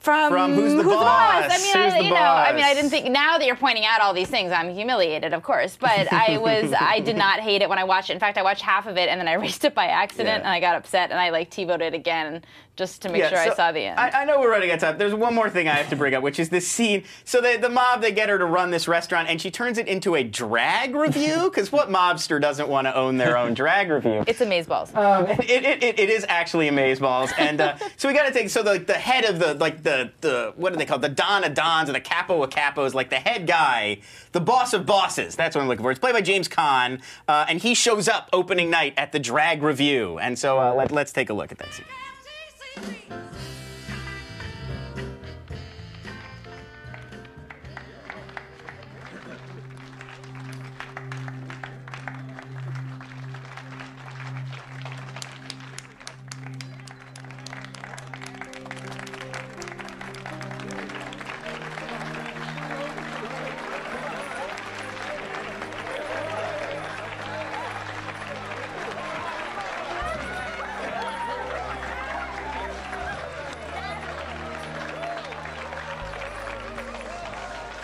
Who's the Boss? I mean, Who's the you know, I mean, I Boss? didn't think. Now that you're pointing out all these things, I'm humiliated, of course. But I did not hate it when I watched it. In fact, I watched half of it and then I erased it by accident, and I got upset and I like TiVoed it again just to make sure I saw the end. I know we're running out of time. There's one more thing I have to bring up, which is this scene. So the mob, they get her to run this restaurant, and she turns it into a drag review. Because what mobster doesn't want to own their own drag review? It's Amazeballs. It is actually Amazeballs, and so we got to take the head of the what are they called? The Don of Dons and the Capo of Capos, like the head guy, the boss of bosses. That's what I'm looking for. It's played by James Caan, and he shows up opening night at the drag review. And so let's take a look at that scene.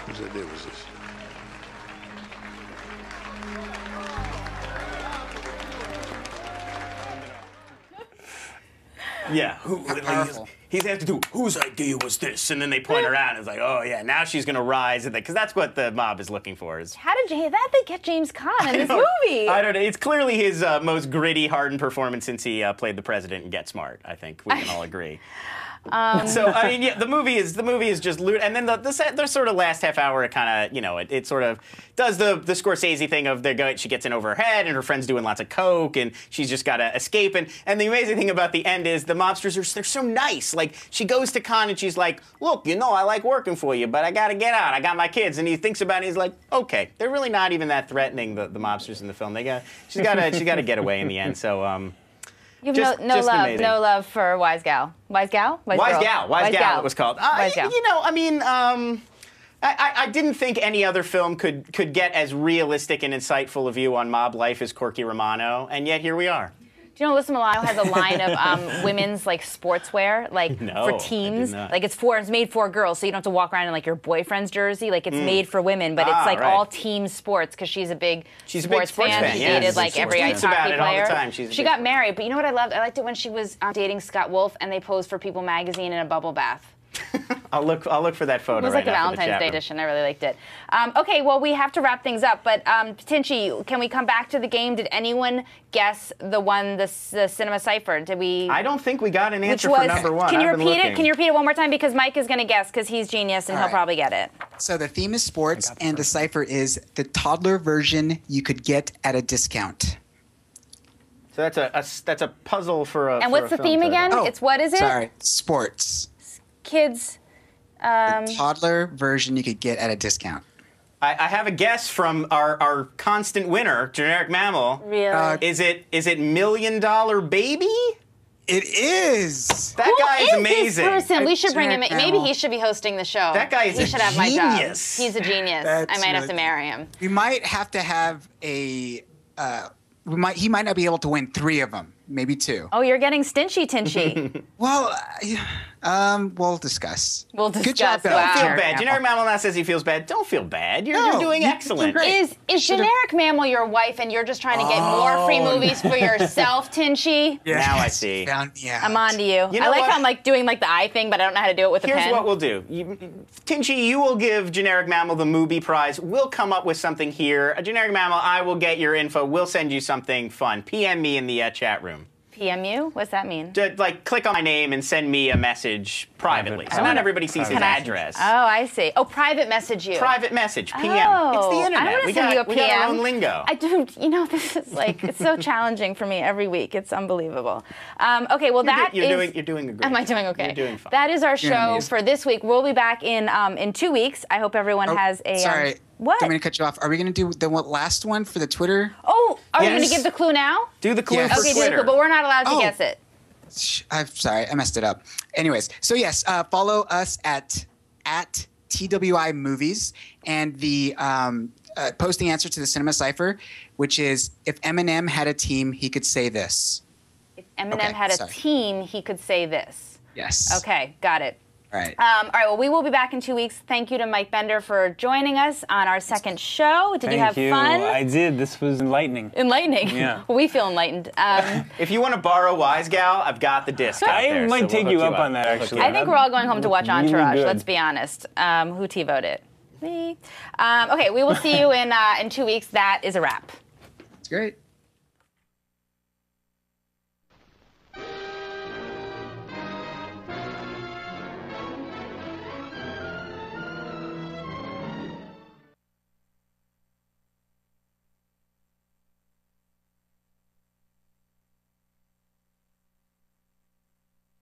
Whose idea was this? Yeah, he's have to do, whose idea was this? And then they point around and it's like, oh yeah, now she's gonna rise, because that's what the mob is looking for. Is How did they get James Caan in this movie? I don't know. It's clearly his most gritty, hardened performance since he played the president in Get Smart. I think we can all agree. So I mean, yeah, the movie is just loot, and then the sort of last half hour, it kind of, you know, it sort of does the Scorsese thing of she gets in over her head, and her friend's doing lots of coke, and she's just got to escape. And the amazing thing about the end is the mobsters they're so nice. Like, she goes to Caan and she's like, look, you know, I like working for you, but I got to get out. I got my kids. And he thinks about it. He's like, okay, they're really not even that threatening, the mobsters in the film. She's got to get away in the end. So. You have no love for Wise Gal. Wise Gal? Wise Gal, it was called. Wise Gal. You know, I mean, I didn't think any other film could get as realistic and insightful a view on mob life as Corky Romano, and yet here we are. Do you know Alyssa Milano has a line of women's like sportswear, like for teens? Like it's made for girls, so you don't have to walk around in like your boyfriend's jersey. Like it's made for women, but it's like all team sports because she's a big sports fan. She dated like every ice hockey player. She got married, but you know what I loved? I liked it when she was dating Scott Wolf and they posed for People magazine in a bubble bath. I'll look for that photo. It was like the Valentine's Day edition. I really liked it. Okay, well, we have to wrap things up. But Tinchy, can we come back to the game? Did anyone guess the Cinema Cipher? Did we? I don't think we got an answer for number one. Can you repeat it? Can you repeat it one more time? Because Mike is going to guess because he's genius and he'll probably get it. So the theme is sports, and the cipher is the toddler version you could get at a discount. So that's a puzzle for a. And what's the theme again? It's what is it? Sorry, sports. Kids. The toddler version you could get at a discount. I have a guess from our constant winner, Generic Mammal. Really? Is it $1 Million Baby? It is. That guy is amazing. This person? We should bring him in. Maybe he should be hosting the show. That guy is He should have my job. He's a genius. I might have to marry him. We might have to have a. He might not be able to win 3 of them, maybe 2. Oh, you're getting Tinchy. Well, we'll discuss. We'll discuss. Good job, Don't feel bad. Generic Mammal now says he feels bad. Don't feel bad. You're doing excellent. Is Generic Mammal your wife and you're just trying to get more free movies for yourself, Tinchy? Yes. Now I see. I'm on to you. You know I like what? how I'm like doing like the eye thing, but I don't know how to do it with a pen. Here's what we'll do. Tinchy, you will give Generic Mammal the movie prize. We'll come up with something here. Generic Mammal, I will get your info. We'll send you something fun. PM me in the chat room. PM you? What's that mean? Like, click on my name and send me a message privately. So not everybody sees his address. Oh, I see. Oh, private message you. Private message, PM. Oh, It's the internet. I want to send you a PM. We got our own lingo. I do. You know, this is like, it's so challenging for me every week. It's unbelievable. Okay, well, You're doing a great. Am I doing okay? You're doing fine. That is our show for this week. We'll be back in 2 weeks. I hope everyone has a... Sorry. What? Don't mean to cut you off. Are we going to do the last one for the Twitter? Oh, are we going to give the clue now? Do the clue for Okay, Twitter. do the clue, but we're not allowed to guess it. I'm sorry, I messed it up. Anyways, so yes, follow us at TWI Movies, and the post the answer to the Cinema Cipher, which is if Eminem had a team, he could say this. If Eminem had a team, he could say this. Yes. Okay, got it. All right. All right, well, we will be back in 2 weeks. Thank you to Mike Bender for joining us on our second show. Did you have fun? I did. This was enlightening. Enlightening? Yeah. We feel enlightetened. If you want to borrow Wise Gal, I've got the disc out there. I might take you up on that, actually. I think we're all going home to watch Entourage, good. let's be honest. Who T-voted it? Me. Okay, we will see you in 2 weeks. That is a wrap. It's great.